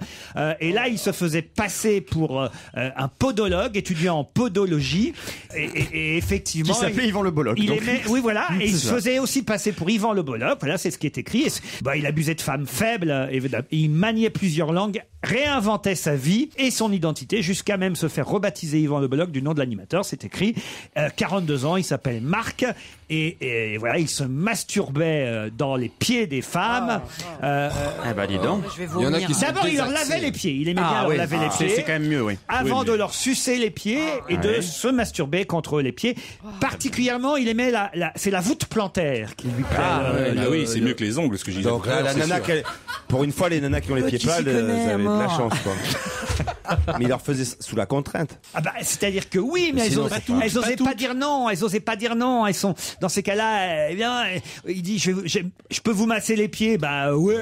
Et là, il se faisait passer pour un podologue, étudiant en podologie. Et effectivement, Qui s'appelait Yvan Le Bolloc. il donc. aimait, oui voilà, et il C'est se ça. faisait aussi passer pour Yvan Le Bolloc. Voilà, c'est ce qui est écrit. Il abusait de femmes faibles. Il maniait plusieurs langues, réinventait sa vie et son identité jusqu'à même se faire rebaptiser Yvan Le Bolloc du nom de l'animateur. C'est écrit. 42 ans, il s'appelle Marc et voilà, il se masturbait dans les pieds des femmes. Eh ben, dis donc. Je vais Il y en a vomir. qui sont D'abord, il leur désaxés. lavait les pieds. Il aimait bien Ah leur oui, laver les pieds. c'est quand même mieux, oui. Avant Oui, de mieux. leur sucer les pieds et de se masturber contre les pieds. Particulièrement, il aimait c'est la voûte plantaire qui lui plaît. Oui, c'est mieux que les ongles, ce que je disais. Donc tout à là, l'heure, la c'est nana, sûr. pour une fois, les nanas qui ont les pieds qui s'y pâles, connaît, elles avaient de la mort. chance, quoi. Mais il leur faisait sous la contrainte. Ah bah, c'est-à-dire que oui, mais Sinon, elles osaient pas dire non. Elles osaient pas dire non. Elles sont dans ces cas-là. Eh bien, il dit je peux vous masser les pieds. Bah ouais.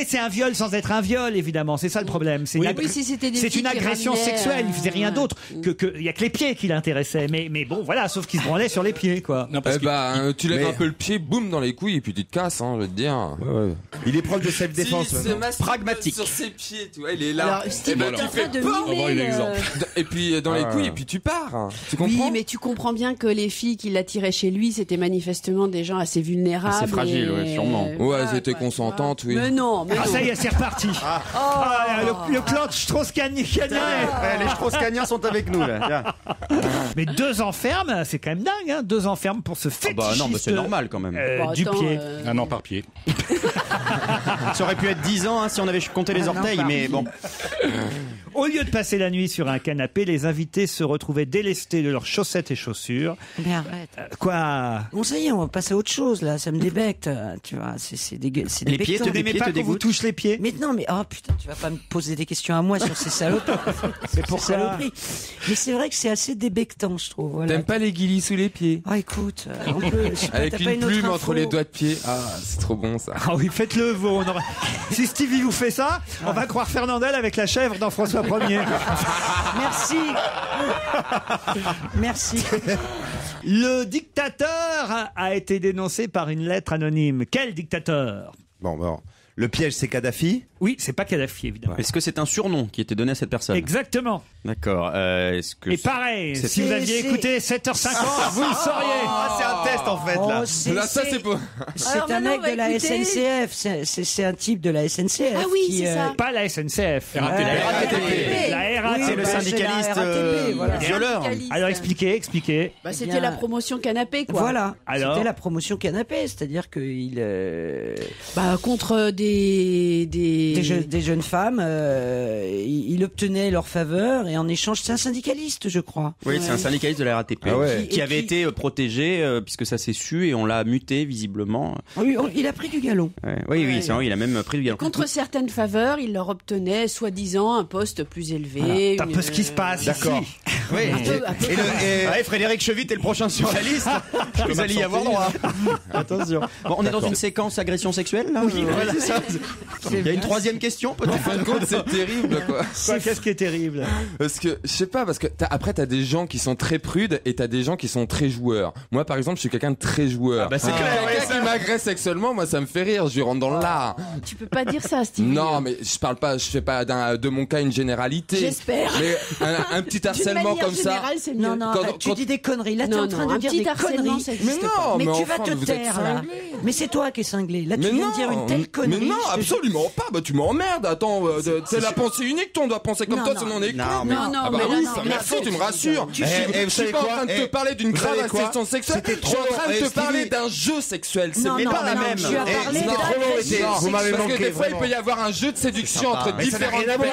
C'est un viol sans être un viol, évidemment. C'est ça le problème. C'est Oui, si c'était des c'est filles une qui agression ramenaient, sexuelle. Il faisait rien d'autre il y a que les pieds qui l'intéressaient. Mais bon, voilà. Sauf qu'il se branlait sur les pieds, quoi. Non, parce Eh ben, tu lèves Mais- un peu le pied, boum, dans les couilles, et puis tu te casses, hein, je vais te dire. Il est proche de self-défense. Si, maintenant. pragmatique. Sur ses pieds, tu vois, il est là. Alors, Steve Eh ben, est tu en fais train de peur. On va voir un mimer exemple. Et puis dans les couilles, et puis tu pars. hein. Tu comprends? Oui, mais tu comprends bien que les filles qui l'attiraient chez lui, c'était manifestement des gens assez vulnérables. Assez fragiles, ouais, sûrement. Ouais, elles étaient consentantes, oui. Mais non, mais Ah, non. ça y est, c'est reparti. Le clan de Strauss-Kahn. Les Strauss-Kahniens sont avec nous, là. Tiens. Mais 2 ans ferme, c'est quand même dingue, hein. 2 ans ferme pour ce Ah fétichiste. bah non, mais c'est normal quand même. Bon, Du attends, pied. 1 an par pied. Ça aurait pu être 10 ans hein, si on avait compté les orteils, mais bon. Au lieu de passer la nuit sur un canapé, les invités se retrouvaient délestés de leurs chaussettes et chaussures. Mais arrête. Quoi? Bon, ça y est, on va passer à autre chose, là. Ça me débecte, tu vois. C'est dégueu. C'est Les pieds débectant. te Vous n'aimez pieds pas te qu'on vous dégoûtent. touche les pieds? Mais non, mais oh putain, tu vas pas me poser des questions à moi sur ces saloperies. C'est pour saloperies. Mais c'est vrai que c'est assez débectant, je trouve. Voilà. T'aimes pas les guilis sous les pieds? Ah, écoute, on peut. je sais pas, Avec t'as pas une autre plume info entre les doigts de pied. Ah, c'est trop bon ça. Ah oui, faites-le, vous. Si Stevie vous fait ça, on va croire Fernandel avec la chèvre dans François 1er. Merci. Merci. Le dictateur a été dénoncé par une lettre anonyme. Quel dictateur? Bon, le piège, c'est Kadhafi. Oui, c'est pas Kadhafi, évidemment. Est-ce que c'est un surnom qui était donné à cette personne? Exactement. D'accord. Est-ce que Et pareil, c'est- si vous aviez c'est- écouté 7h50, vous le sauriez. Ah, c'est un test en fait là. Oh, Là, ça c'est pas. C'est Alors un maintenant, mec on va de la écouter. SNCF. C'est un type de la SNCF. Ah oui, qui, c'est ça. Pas la SNCF. RATP. La RATP. Oui, c'est le bah, syndicaliste c'est la RATP, voilà. violeur? Syndicaliste. Alors expliquez. Bah, Eh c'était bien, la promotion canapé, quoi. Voilà. Alors C'était la promotion canapé, c'est-à-dire qu'il. Bah, contre des des jeunes femmes, il obtenait leur faveur et en échange, c'est un syndicaliste, je crois. Oui, c'est un syndicaliste de la RATP qui avait été protégé puisque ça s'est su et on l'a muté visiblement. Oui, il a pris du galon. Oui, c'est vrai, il a même pris du galon. Contre certaines faveurs, il leur obtenait soi-disant un poste plus élevé. C'est un peu ce qui se passe. D'accord. Ici. Oui. Et Frédéric Chevit est le prochain sur la liste. Vous allez y avoir droit. Attention. Bon, on est dans une séquence agression sexuelle là. Oui, voilà. C'est ça. Il y a une troisième question peut-être. En fin de compte, c'est terrible quoi. Qu'est-ce qui est terrible? Parce que je sais pas, parce que t'as des gens qui sont très prudes et t'as des gens qui sont très joueurs. Moi par exemple, je suis quelqu'un de très joueur. C'est clair. Quelqu'un qui m'agresse sexuellement, moi ça me fait rire. Je rentre dans l'art. Tu peux pas dire ça, Stevie. Non, mais je fais pas de mon cas une généralité. J'espère. Mais un petit harcèlement comme ça. C'est non, tu dis des conneries. Là, t'es en train de dire des conneries. Mais non, mais tu enfin, vas te vous êtes taire là. cinglé. Mais c'est toi qui es cinglé. Là, tu viens de dire une telle connerie. Mais non, absolument pas. Bah, tu m'emmerdes. Attends, c'est la pensée unique. On doit penser comme toi, sinon on est con. Non, Ah bah oui, merci, tu me rassures. Je suis pas en train de te parler d'une grave agression sexuelle. Je suis en train de te parler d'un jeu sexuel. C'est même pas la même. Tu as parlé Vous m'avez manqué. Parce que des fois, il peut y avoir un jeu de séduction entre différentes personnes.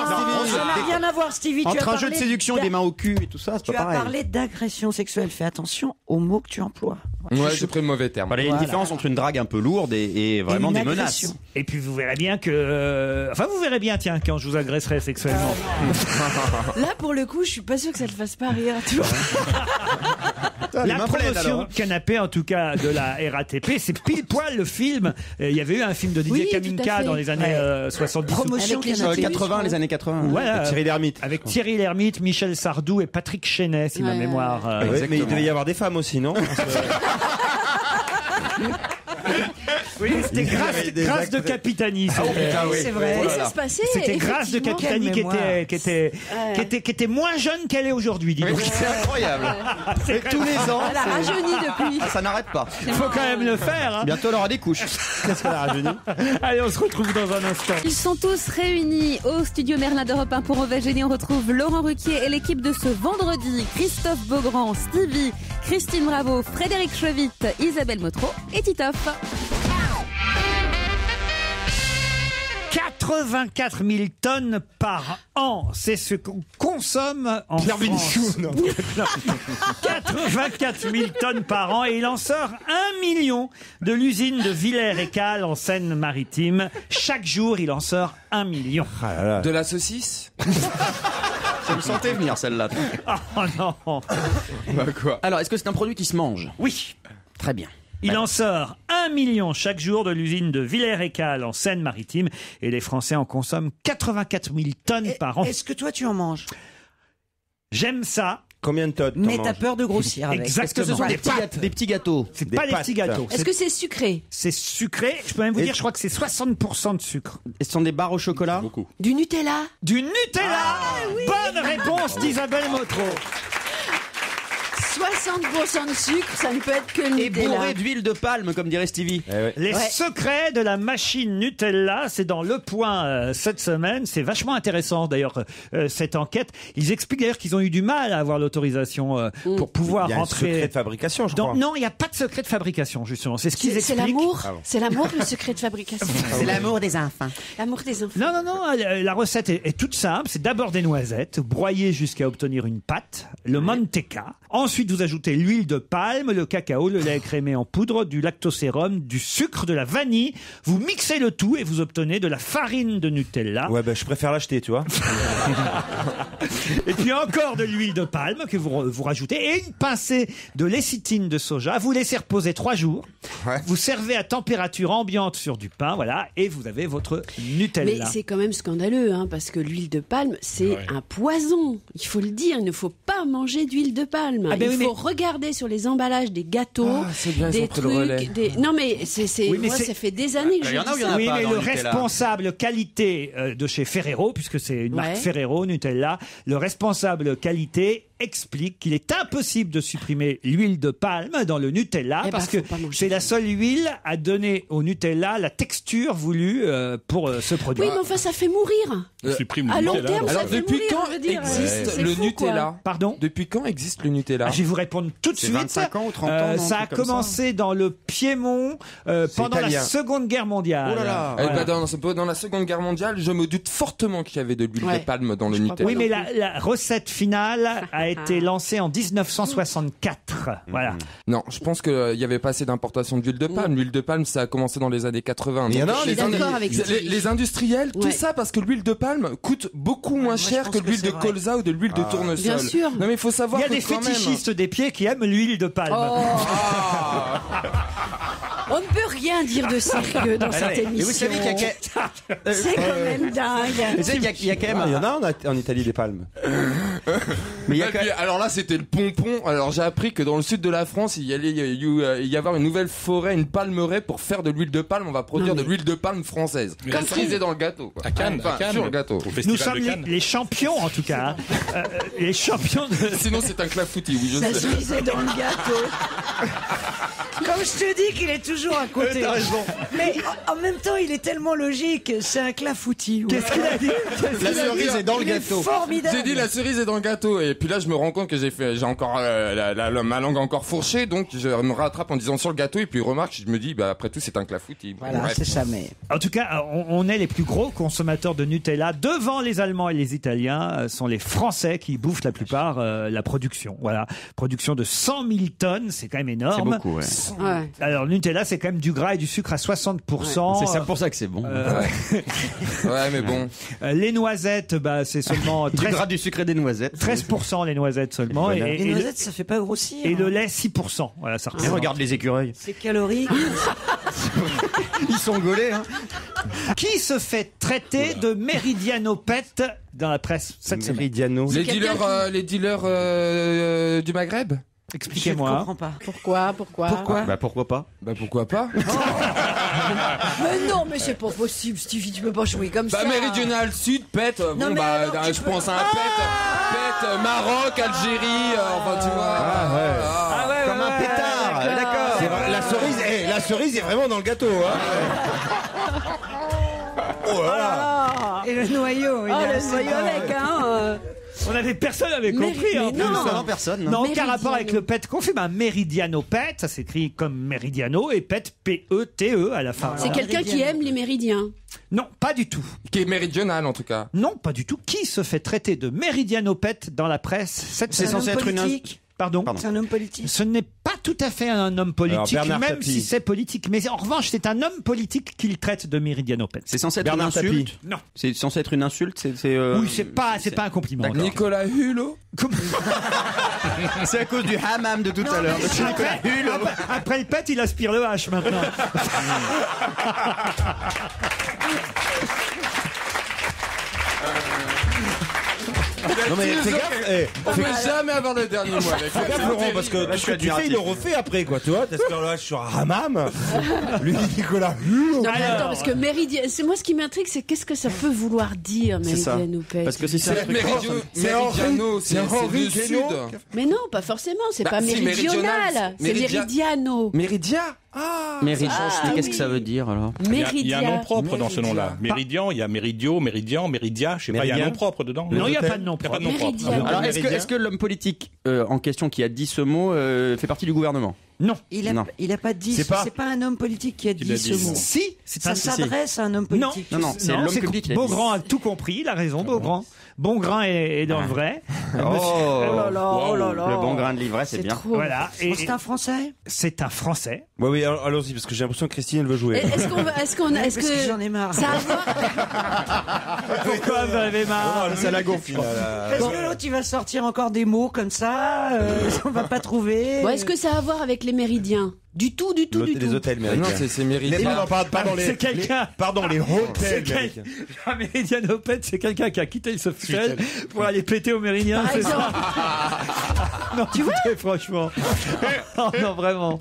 Ça n'a rien à voir, Stevie. Entre un jeu de séduction et des mains au cul et tout ça, c'est pas pareil. Tu as parlé d'agression sexuelle. Fais attention aux mots que tu emploies. Ouais, j'ai pris le mauvais terme. Il y a une différence entre une drague un peu lourde et vraiment des menaces. Et puis vous verrez bien que... Enfin, vous verrez bien, tiens, quand je vous agresserai sexuellement. Là, pour le coup, je suis pas sûr que ça le fasse pas rire. Tu vois. La promotion canapé, en tout cas, de la RATP, c'est pile poil le film. Il y avait eu un film de Didier Kaminka dans les années 70. Promotion canapé. 80, les années 80. Voilà, Avec Thierry Lhermitte. Avec Thierry Lhermitte, Michel Sardou et Patrick Chenet, si ma mémoire... Mais il devait y avoir des femmes aussi, non? Oui, c'était Grâce de Capitani. C'est vrai. Et ça se passait. C'était Grâce de Capitani qui était moins jeune qu'elle est aujourd'hui, dis donc. C'est incroyable. Tous les ans. Elle a rajeuni depuis. Ça n'arrête pas. Il faut quand même le faire. Hein. Bientôt, elle aura des couches. Qu'est-ce qu'elle a rajeuni? Allez, on se retrouve dans un instant. Ils sont tous réunis au studio Merlin d'Europe 1 pour On va gêner. On retrouve Laurent Ruquier et l'équipe de ce vendredi. Christophe Beaugrand, Stevie, Christine Bravo, Frédéric Chevit, Isabelle Motro et Titoff. 84 000 tonnes par an, c'est ce qu'on consomme en France. 84 000 tonnes par an et il en sort 1 million de l'usine de Villers-et-Cales en Seine-Maritime. Chaque jour, il en sort 1 million. De la saucisse? Je me sentais venir celle-là. Oh non. Bah quoi? Alors, est-ce que c'est un produit qui se mange? Oui. Très bien. Il en sort 1 million chaque jour de l'usine de Villers-et-Cales en Seine-Maritime et les Français en consomment 84 000 tonnes par an. Est-ce que toi tu en manges? J'aime ça. Combien de tonnes? Mais t'as peur de grossir avec. Exactement. Est-ce que ce sont des petits gâteaux? C'est pas des petits gâteaux. Est-ce que c'est sucré? C'est sucré. Je peux même vous dire, je crois que c'est 60% de sucre. Et ce sont des barres au chocolat? Beaucoup. Du Nutella? Du Nutella. Bonne réponse d'Isabelle Motro. 60% de sucre, ça ne peut être que Et Nutella. bourré d'huile de palme, comme dirait Stevie. Les secrets de la machine Nutella, c'est dans Le Point cette semaine. C'est vachement intéressant d'ailleurs cette enquête. Ils expliquent d'ailleurs qu'ils ont eu du mal à avoir l'autorisation pour pouvoir Il y a rentrer. un secret de fabrication, je crois. Non, il n'y a pas de secret de fabrication justement. C'est ce qu'ils C'est expliquent. l'amour. C'est l'amour, le secret de fabrication. C'est l'amour des enfants. L'amour des enfants. Non, la recette est toute simple. C'est d'abord des noisettes, broyées jusqu'à obtenir une pâte, le manteca. Ensuite, vous ajoutez l'huile de palme, le cacao, le lait écrémé en poudre, du lactosérum, du sucre, de la vanille. Vous mixez le tout et vous obtenez de la farine de Nutella. Ouais, je préfère l'acheter, tu vois. Et puis encore de l'huile de palme que vous rajoutez et une pincée de lécithine de soja. Vous laissez reposer 3 jours. Ouais. Vous servez à température ambiante sur du pain, voilà, et vous avez votre Nutella. Mais c'est quand même scandaleux, hein, parce que l'huile de palme, c'est un poison. Il faut le dire, il ne faut pas manger d'huile de palme. Il faut regarder sur les emballages des gâteaux, des trucs. Non, mais moi, ça fait des années que je dis ça. Oui, mais le responsable qualité de chez Ferrero, puisque c'est une marque Ferrero, Nutella, le responsable qualité explique qu'il est impossible de supprimer l'huile de palme dans le Nutella parce que c'est la seule huile à donner au Nutella la texture voulue pour ce produit. Oui, mais enfin, ça fait mourir. À long terme, ça fait depuis mourir, quand je veux dire. existe C'est le fou, Nutella quoi. Pardon? Depuis quand existe le Nutella? Je vais vous répondre tout de C'est suite. 25 ans ou 30 ans, non, ça un a truc comme commencé dans le Piémont pendant italien. la Seconde Guerre mondiale. Oh là là. Eh Voilà. ben, dans la Seconde Guerre mondiale, je me doute fortement qu'il y avait de l'huile Ouais. de palme dans le Nutella. Oui, mais la recette finale a été lancée en 1964. Voilà. Non, je pense qu'il n'y avait pas assez d'importation d'huile de palme. L'huile de palme, ça a commencé dans les années 80. Mais il y en a, Donc, Je suis d'accord avec Stevie. les industriels, tout Ouais. ça parce que l'huile de palme coûte beaucoup moins cher pense que que l'huile c'est de vrai. colza ou de l'huile de tournesol. Bien sûr. Non mais il faut Il savoir y a que des quand même- fétichistes des pieds qui aiment l'huile de palme. On ne peut rien dire de sérieux dans cette Et vous émission. savez qu'il y a C'est quand même dingue. Vous savez qu'il y a quand même Il y en a en Italie des palmes. Mais il y a Ouais, quand puis, alors là, c'était le pompon. Alors j'ai appris que dans le sud de la France, il y allait y avoir une nouvelle forêt, une palmeraie pour faire de l'huile de palme. On va produire de l'huile de palme française. Comme Cerisée dans le gâteau. Quoi. À Cannes, Enfin, à Cannes, sur le gâteau. au Nous festival sommes de Cannes. les champions, en tout cas. Les champions de... Sinon, c'est un clafoutis. Oui, je Ça sais. se dans le gâteau. Comme je te dis qu'il est toujours à côté. Mais en même temps, il est tellement logique. C'est un clafoutis. Qu'est-ce qu'il a dit? La cerise est dans le gâteau. Formidable. J'ai dit la cerise est dans le gâteau et puis là je me rends compte que j'ai encore ma langue encore fourchée, donc je me rattrape en disant sur le gâteau et puis remarque, je me dis bah après tout c'est un clafoutis. Voilà, Bref. c'est ça, mais. En tout cas, on est les plus gros consommateurs de Nutella. Devant les Allemands et les Italiens, sont les Français qui bouffent la plupart la production. Voilà, production de 100 000 tonnes, c'est quand même énorme. C'est beaucoup, ouais. Ouais. Alors Nutella, c'est quand même du gras et du sucre à 60%. C'est ça pour ça que c'est bon. Ouais mais bon. Les noisettes, bah, c'est seulement Du 13, gras, du sucre et des noisettes. 13% les noisettes seulement. Voilà. Et, Les et le, noisettes, ça fait pas grossir. et le hein. lait, 6%. Voilà, ça Et représente. regarde les écureuils. C'est calorique. Ils sont gaulés, hein. Qui se fait traiter de méridianopète dans la presse cette semaine? Méridiano. Les dealers du Maghreb. Je ne Expliquez-moi. comprends pas. Pourquoi Pourquoi Bah pourquoi pas. Bah pourquoi pas. Mais non, mais c'est pas possible, Stevie, tu peux pas jouer comme Bah ça. Méridional Sud, pète. Bon mais bah alors, tu je peux- pense à un pète Maroc, Algérie, enfin tu vois. Ah ouais, Comme un pétard. D'accord. C'est vrai, la cerise est vraiment dans le gâteau. Hein. Oh là là. Et le noyau. il Oh, est le assez noyau marrant. avec, hein. Personne n'avait compris. En mais plus, non. ça. Non, personne. Non, aucun Méridiano. rapport avec le pet qu'on fait. Ben, méridianopète, ça s'écrit comme méridiano et pet, P-E-T-E à la fin. C'est Voilà. quelqu'un qui aime les méridiens. Non, pas du tout. Qui est méridional en tout cas. Non, pas du tout. Qui se fait traiter de méridianopète dans la presse cette C'est semaine? censé être une. politique. Pardon. C'est un homme politique. Ce n'est pas tout à fait un homme politique, Alors, Bernard même Tapie. si c'est politique. Mais en revanche, c'est un homme politique qu'il traite de méridianopète. C'est censé être Bernard une insulte. Tapie. Non. C'est censé être une insulte. Oui, c'est pas un compliment. D'accord. Nicolas Hulot. C'est à cause du hammam de tout à l'heure. Monsieur Nicolas Hulot. Après le pet, il aspire le H maintenant. Non mais fais gaffe. On peut jamais avoir le dernier mot avec Fais gaffe Laurent parce que tout ce que tu fais il le refait après quoi tu vois. T'as ce là sur un hammam. Lui Nicolas Hulot. Non, mais attends, parce que méridien, c'est moi ce qui m'intrigue, c'est qu'est-ce que ça peut vouloir dire, C'est ça. méridianopète. Parce que si c'est un truc Méridiano, c'est Henri le sud. Guénaud. Mais non, pas forcément, c'est Bah, pas si, méridional, méridional, c'est méridia- méridiano. Méridia. Méridien. Ah, Qu'est-ce oui. que ça veut dire alors? Il y a Méridia. un nom propre dans ce nom-là. Méridian, il y a Méridio, Méridian, Méridia. Je sais pas, il y a un Méridien. nom propre dedans. Non, il n'y a pas de nom Il y a pas propre. de nom propre. Méridiano. Alors est-ce Méridien. que l'homme politique en question qui a dit ce mot fait partie du gouvernement? Non. Il a Non. pas dit. C'est pas- C'est pas un homme politique qui a dit a ce dit mot. Si, c'est Ça un... s'adresse à un homme Non, politique. Non, c'est l'homme public qui a dit. Beaugrand a tout compris, il a raison, Beaugrand. Bongrain est dans le vrai. Oh là là, oh là là. Le bon grain de livret, c'est bien. trop. Voilà. Et C'est un Français. c'est un Français. Oui oui allons-y parce que j'ai l'impression que Christine elle veut jouer. Est-ce Parce que j'en ai marre. ça a à voir- Pourquoi vous avez marre? Ça la gonfle. Parce que l'autre, il va sortir encore des mots comme ça. On va pas trouver. Bon, est-ce que ça a à voir avec les méridiens? Du tout, du tout, du Les tout. hôtels Non, américains. c'est Méridia. Pardon les. C'est quelqu'un. Pardon les hôtels C'est américains. Un méridianopète, c'est quelqu'un qui a quitté le Sofitel pour aller péter au méridien. Par c'est ça exemple. Non, tu vois franchement. Oh, non, vraiment.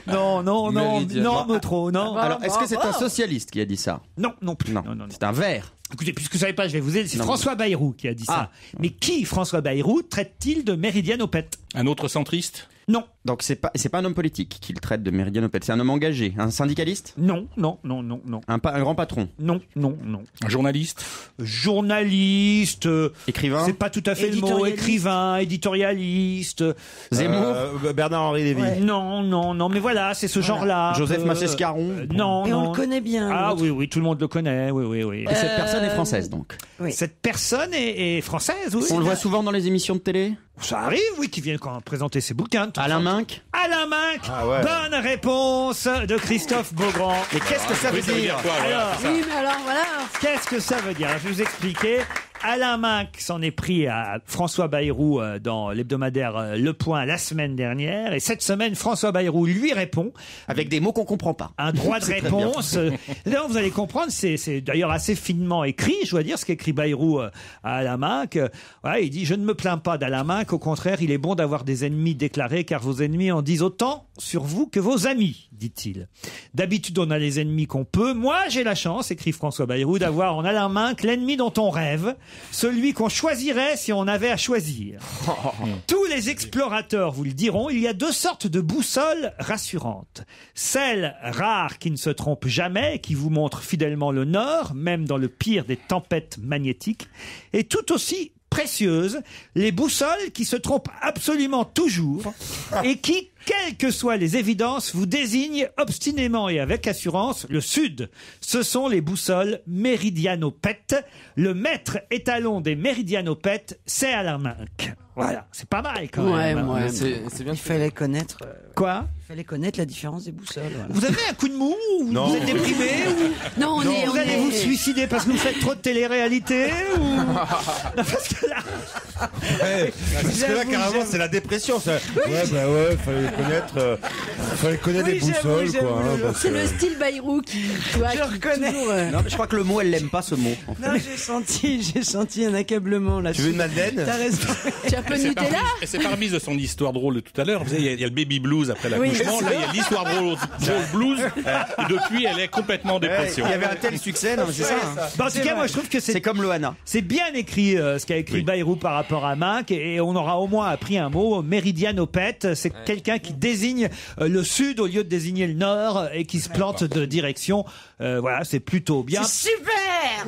Non, Méridien. non, Motro, non. Alors est-ce que c'est un socialiste qui a dit ça? Non, non plus. Non, Non. c'est un vert. Écoutez, puisque vous ne savez pas, je vais vous aider. C'est François Bayrou qui a dit ça. Mais qui, François Bayrou, traite-t-il de méridionopète? Un autre centriste? Non. Donc c'est pas un homme politique qui le traite de méridionopète, c'est un homme engagé, un syndicaliste? Non. Un grand patron? Non. Un journaliste? Journaliste. Écrivain? C'est pas tout à fait le mot. Écrivain, éditorialiste. Zemmour? Bernard-Henri Lévy. Ouais. Non, mais voilà, c'est ce genre-là. Joseph Massescaron? Non. Et on le connaît bien. Ah oui, tout le monde le connaît, oui. Et cette personne est française, donc? Oui. Cette personne est française, oui. On le voit souvent dans les émissions de télé? Ça arrive, oui, qui vient quand présenter ses bouquins. Alain Minc? Alain Minc. Bonne réponse de Christophe Beaugrand. Mais qu'est-ce que ça veut dire? Oui, mais alors voilà. Qu'est-ce que ça veut dire? Je vais vous expliquer. Alain Minc s'en est pris à François Bayrou dans l'hebdomadaire Le Point la semaine dernière. Et cette semaine, François Bayrou lui répond. Avec des mots qu'on comprend pas. Un droit de réponse. Là, vous allez comprendre, c'est d'ailleurs assez finement écrit, je dois dire, ce qu'écrit Bayrou à Alain Minc. Voilà, il dit « Je ne me plains pas d'Alain Minc, au contraire, il est bon d'avoir des ennemis déclarés, car vos ennemis en disent autant sur vous que vos amis, dit-il. D'habitude, on a les ennemis qu'on peut. Moi, j'ai la chance, écrit François Bayrou, d'avoir en Alain Minc l'ennemi dont on rêve. Celui qu'on choisirait si on avait à choisir. Tous les explorateurs vous le diront, il y a deux sortes de boussoles rassurantes. Celles rares qui ne se trompent jamais, qui vous montrent fidèlement le nord, même dans le pire des tempêtes magnétiques, et tout aussi précieuses, les boussoles qui se trompent absolument toujours et qui, quelles que soient les évidences, vous désignent obstinément et avec assurance le sud. Ce sont les boussoles méridianopètes. Le maître étalon des méridianopètes, c'est Alain Minc. Voilà, c'est pas mal quand même. Ouais. C'est bien. Il fallait connaître. Quoi? Il fallait connaître la différence des boussoles. Voilà. Vous avez un coup de mou? Non. Vous êtes déprimé? Non, Vous allez vous suicider parce que vous faites trop de télé-réalité? Non, parce que là... Parce que là, carrément, c'est la dépression. Ça. Fallait connaître les boussoles, quoi. C'est le style Bayrou qui, tu vois, Je reconnais. Non, mais je crois que le mot, elle l'aime pas ce mot. En fait. Non, j'ai senti un accablement là. Tu veux une madeleine? T'as raison. Tu as un peu de Nutella? Elle s'est pas remise de son histoire drôle de tout à l'heure. Vous savez, il y a le baby blues après l'accouchement. Oui, là, il y a l'histoire drôle blues. Et depuis, elle est complètement en dépression. Il y avait un tel succès, non, c'est ça. Bon, en tout cas, moi, je trouve que C'est comme Loana. c'est bien écrit ce qu'a écrit Bayrou par rapport à Minc, et on aura au moins appris un mot, méridianopète. C'est quelqu'un qui désigne le sud au lieu de désigner le nord et qui se plante de direction. Voilà, c'est plutôt bien. Super.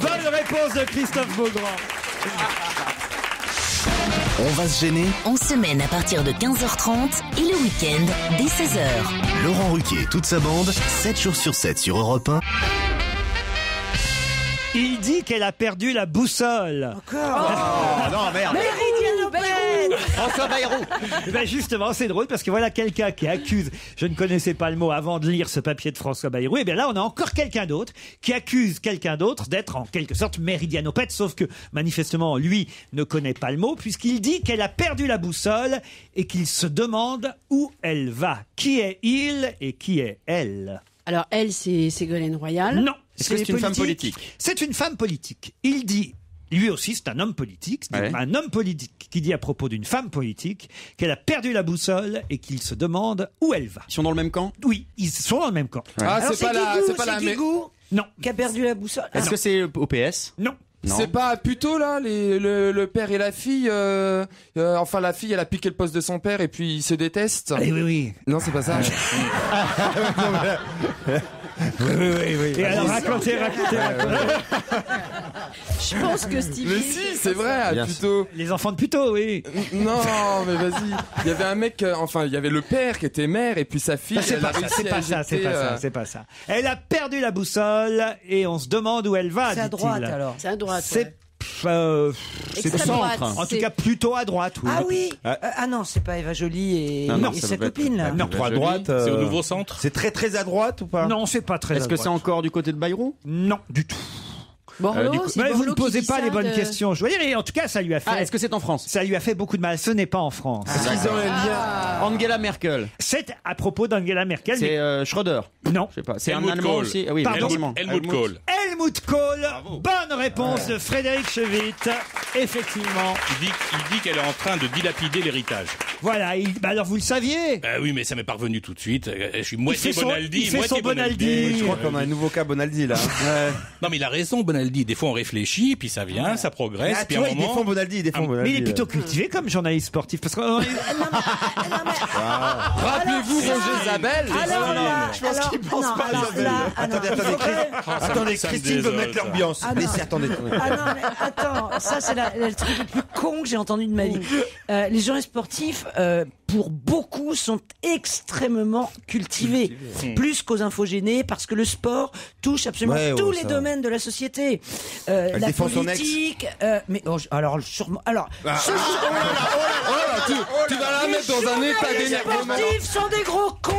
Bonne réponse de Christophe Beaugrand. On va se gêner. En semaine à partir de 15h30 et le week-end dès 16h. Laurent Ruquier et toute sa bande, 7 jours sur 7 sur Europe 1. Il dit qu'elle a perdu la boussole. Encore. Oh non, merde. François Bayrou. Eh ben justement, c'est drôle parce que voilà quelqu'un qui accuse, je ne connaissais pas le mot avant de lire ce papier de François Bayrou, et bien là on a encore quelqu'un d'autre qui accuse quelqu'un d'autre d'être en quelque sorte méridianopète, sauf que manifestement lui ne connaît pas le mot puisqu'il dit qu'elle a perdu la boussole et qu'il se demande où elle va. Qui est il et qui est elle? Alors, elle, c'est Ségolène Royal. Non. Est-ce que c'est une femme politique? C'est une femme politique. Il dit, lui aussi c'est un homme politique, c'est un homme politique qui dit à propos d'une femme politique qu'elle a perdu la boussole et qu'il se demande où elle va. Ils sont dans le même camp? Oui, ils sont dans le même camp. Ah, Alors, c'est pas la Guigou Non. qui a perdu la boussole. Est-ce que c'est au PS? Non. C'est pas plutôt là le père et la fille enfin la fille elle a piqué le poste de son père et puis ils se détestent. Oui. Non, c'est pas ça. Oui. Et alors racontez. Je pense que Stevie... Mais si, c'est vrai, plutôt. Les enfants de Puto, oui. Non, mais vas-y. Il y avait un mec, il y avait le père qui était maire et puis sa fille. C'est pas ça. Elle a perdu la boussole et on se demande où elle va. C'est à droite alors. C'est à droite. C'est Extrême le centre. droite, En tout cas, plutôt à droite. Oui. Ah oui. Ah non, c'est pas Eva Joly et sa copine là. Non, Trop à droite. C'est au nouveau centre. C'est très à droite ou pas? Non, c'est pas très. Est-ce que c'est encore du côté de Bayrou? Non, du tout. Borloo, c'est Mais vous ne Borloo qui posez dit pas ça les bonnes de- questions. Je veux dire, et en tout cas, ça lui a fait. Ah, est-ce que c'est en France? Ça lui a fait beaucoup de mal. Ce n'est pas en France. Est-ce qu'ils ont un lien? Angela Merkel. C'est à propos d'Angela Merkel. C'est Schröder. Non. Je sais pas. C'est un Helmut Allemand Kohl. aussi. Ah oui, Pardon. effectivement. Helmut Kohl. Helmut Kohl. Bonne réponse de Frédéric Chevit. Effectivement. Il dit qu'elle est en train de dilapider l'héritage. Voilà, alors vous le saviez? Oui, mais ça m'est parvenu tout de suite. Je suis moitié Il Bonaldi, fait moitié son Bonaldi. Je crois qu'on a un nouveau cas Bonaldi là. Non, mais il a raison, Bonaldi. Des fois, on réfléchit, puis ça vient, ça progresse, puis à un il moment... défend Bonaldi, Mais il est plutôt cultivé comme journaliste sportif. Parce qu'on a eu... Rappelez-vous Roger Zabel. Je pense qu'il pense pas à Isabelle. Attendez, Christine veut mettre l'ambiance. Laissez, attendez. Ah non, mais attends, ça c'est le truc le plus con que j'ai entendu de ma vie. Les journalistes sportifs, pour beaucoup, sont extrêmement cultivés. Plus qu'aux infogénés, parce que le sport touche absolument tous les domaines de la société. La politique, mais alors sûrement... Alors, Tu vas la mettre dans un état d'énervement. Les sportifs sont des gros cons.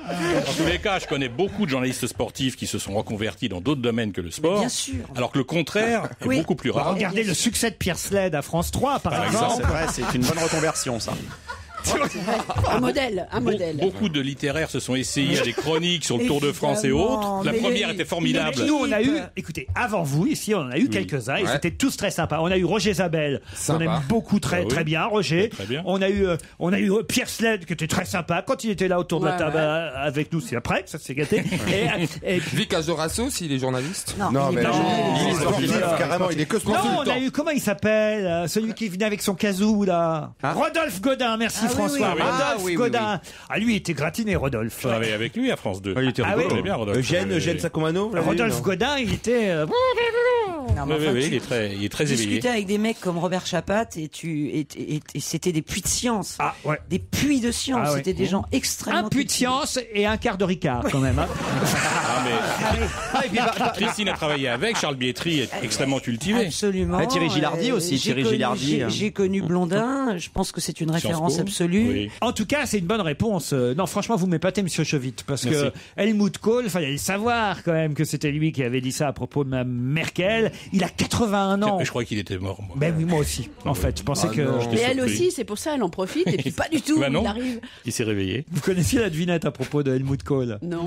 En tous les cas, je connais beaucoup de journalistes sportifs qui se sont reconvertis dans d'autres domaines que le sport. Bien sûr. Alors que le contraire est beaucoup plus rare. Regardez le succès de Pierre Sled à France 3, par exemple. C'est vrai, c'est une bonne reconversion, ça. Un modèle. Beaucoup de littéraires se sont essayés à des chroniques sur le Tour de France et autres. La première était formidable. Nous, on a eu, écoutez, avant vous, ici, on en a eu quelques-uns, et c'était tous très sympas. On a eu Roger Zabel, qu'on aime beaucoup, très bien, Roger. Très bien. On a eu Pierre Sled, qui était très sympa. Quand il était là autour de la table avec nous, c'est après que ça s'est gâté. Et Vic Azorasso, s'il est journaliste. Non, mais il est sportif, carrément, il est que sportif. Non, on a eu, comment il s'appelle, celui qui venait avec son kazoo, là. Rodolphe Godin, merci François. Rodolphe Godin. Ah, lui, il était gratiné, Rodolphe. Je travaillais avec lui à France 2. Il était rigolo. Bien, Rodolphe. Eugène Sacomano. Rodolphe Godin, il était... Oui, il est très éveillé. Discuter avec des mecs comme Robert Chapat et c'était des puits de science. Des puits de science. C'était des gens extrêmement... Un puits de science et un quart de Ricard, quand même. Christine a travaillé avec, Charles Bietri est extrêmement cultivé. Absolument. Thierry Gilardi aussi. J'ai connu Blondin. Je pense que c'est une référence absolue. Oui. En tout cas, c'est une bonne réponse. Non, franchement, vous m'épatez, monsieur Chevit, parce que Helmut Kohl, il fallait le savoir quand même que c'était lui qui avait dit ça à propos de Mme Merkel. Il a 81 ans. Je crois qu'il était mort, moi. Ben oui, moi aussi. En fait, je pensais que... Mais elle aussi, c'est pour ça, elle en profite, et puis pas du tout, non, il arrive. Il s'est réveillé. Vous connaissiez la devinette à propos de Helmut Kohl? Non.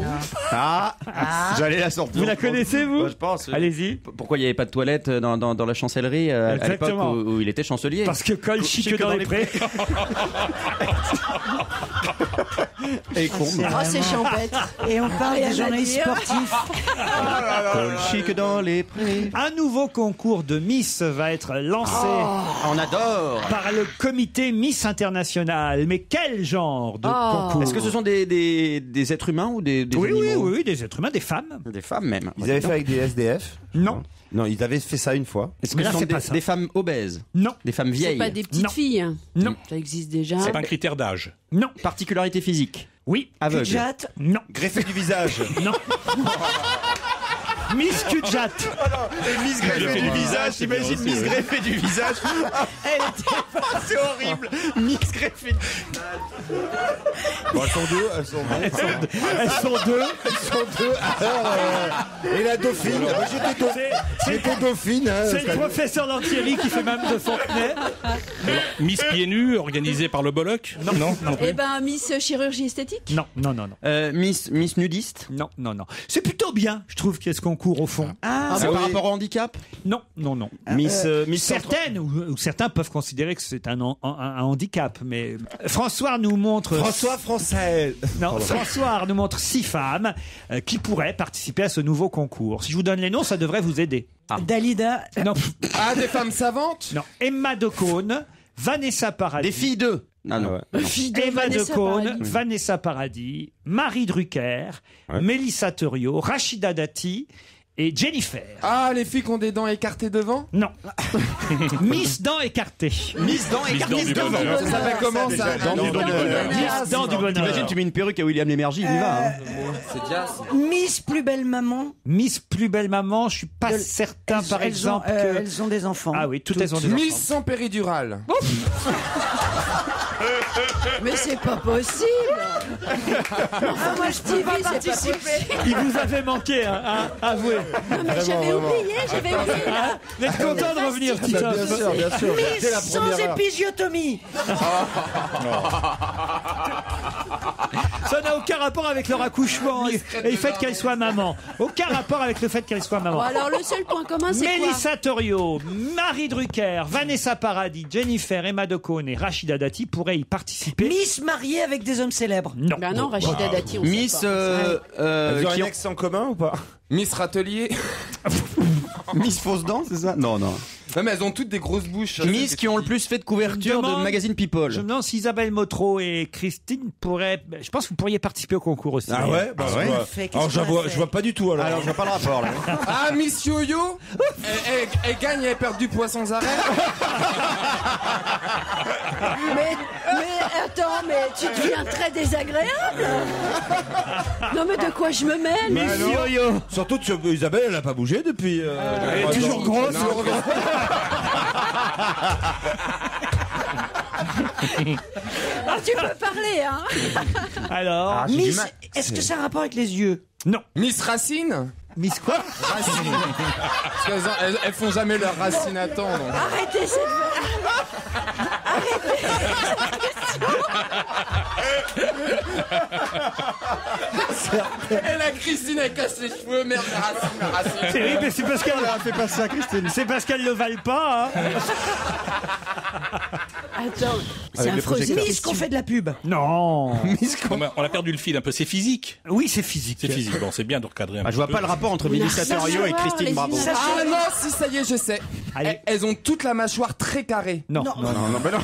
J'allais la sortir. Vous la connaissez, vous? Je pense. Allez-y. Pourquoi il n'y avait pas de toilette dans la chancellerie à l'époque où il était chancelier? Parce que Kohl chie que dans les prés. Et con. C'est champêtre. Et on parle des journalistes sportifs. Chic dans les prés. Un nouveau concours de Miss va être lancé. On adore. Par le comité Miss International. Mais quel genre de concours? Est-ce que ce sont des êtres humains ou des animaux? Oui, des êtres humains, des femmes. Des femmes même. Ils avaient fait avec des SDF? Non. Non, ils avaient fait ça une fois. Est-ce que ce sont des femmes obèses? Non. Des femmes vieilles? C'est pas des petites filles? Non. Ça existe déjà. C'est pas un critère d'âge? Non. Particularité physique? Oui. Aveugle? Cul-de-jatte? Non. Greffé du visage? Non. Miss Cul-de-jatte. Miss greffé du visage, t'imagines Miss greffé du visage? C'est horrible. Miss greffé du visage. Bon, elles sont deux. Alors, et la dauphine. J'étais dauphine. C'est le professeur Lantieri qui fait même de Fontenay. Miss Pieds Nus, organisée par le Bolloc? Non. Eh ben, Miss Chirurgie Esthétique? Non. Miss Nudiste? Non. C'est plutôt bien, je trouve, qu'il y ait ce concours au fond. Par rapport au handicap? Non. Miss Certaines ou certains peuvent considérer que c'est un handicap, mais François nous montre... François nous montre 6 femmes qui pourraient participer à ce nouveau concours. Si je vous donne les noms, ça devrait vous aider. Dalida. Non. Des femmes savantes? Non. Emma Decaune, Vanessa Paradis. Des filles d'eux? Non. Emma Decaune, Vanessa Paradis, Marie Drucker, Mélissa Thuriot, Rachida Dati et Jennifer. Les filles qui ont des dents écartées devant? Non. Miss Dents écartées. Miss Dents écartées devant. Ça s'appelle comment ça? Miss Dents du bonheur. T'imagines, tu mets une perruque à William Lémergie, il y va. C'est déjà... Miss Plus Belle Maman. Miss Plus Belle Maman, je suis pas certain par exemple que... Elles ont des enfants. Ah oui, toutes elles ont des enfants. Miss sans péridurale. Mais c'est pas possible. Moi, Stevie, c'est pas possible. Il vous avait manqué, avouez. Non, mais j'avais oublié. Vous êtes content de revenir, Titoff? Bien sûr. Miss sans épisiotomie. Ça n'a aucun rapport avec leur accouchement et le fait qu'elle soit maman. Aucun rapport avec le fait qu'elle soit maman. Bon, alors le seul point commun, c'est quoi? Mélissa Torio, Marie Drucker, Vanessa Paradis, Jennifer, Emma Decaune et Rachida Dati pourraient y participer. Miss mariée avec des hommes célèbres. Non. Bah non, Rachida Dati, on Miss, sait pas. Elles ont un ex en commun ou pas? Miss Râtelier. Miss Fausse Dent, c'est ça? Non, non. Non, mais elles ont toutes des grosses bouches. Miss qui ont le plus fait de couverture de magazine People. Je me demande si Isabelle Motro et Christine pourraient. Je pense que vous pourriez participer au concours aussi. Ah ouais, bah ouais. Alors je vois pas du tout alors. Alors je vois pas le rapport là. Ah, Miss Yo-Yo elle gagne et elle perd du poids sans arrêt. Mais attends, mais tu deviens très désagréable. Non mais de quoi je me mêle? Miss Yo-Yo. Surtout que Isabelle, elle a pas bougé depuis. Elle est toujours grosse. Ah, tu peux parler, hein? Alors, Miss, est-ce que ça a un rapport avec les yeux? Non. Miss Racine. Miss quoi? Racine. Parce qu'elles font jamais leurs racines à temps. Donc. Arrêtez cette... Arrêtez Et la Christine, elle casse les cheveux, merde, Racine. C'est oui, mais c'est parce qu'elle fait pas ça, Christine. C'est parce qu'elle le valent pas. Hein. Attends, c'est un Miss qu'on fait de la pub. Non. On a perdu le fil un peu. C'est physique. Oui, c'est physique. C'est physique. Bon, c'est bien de recadrer un peu. Je vois pas le rapport entre Mélissa Torio et Christine Bravo. Ah non, si ça y est, je sais. Elles ont toute la mâchoire très carrée. Non. Non, mais non.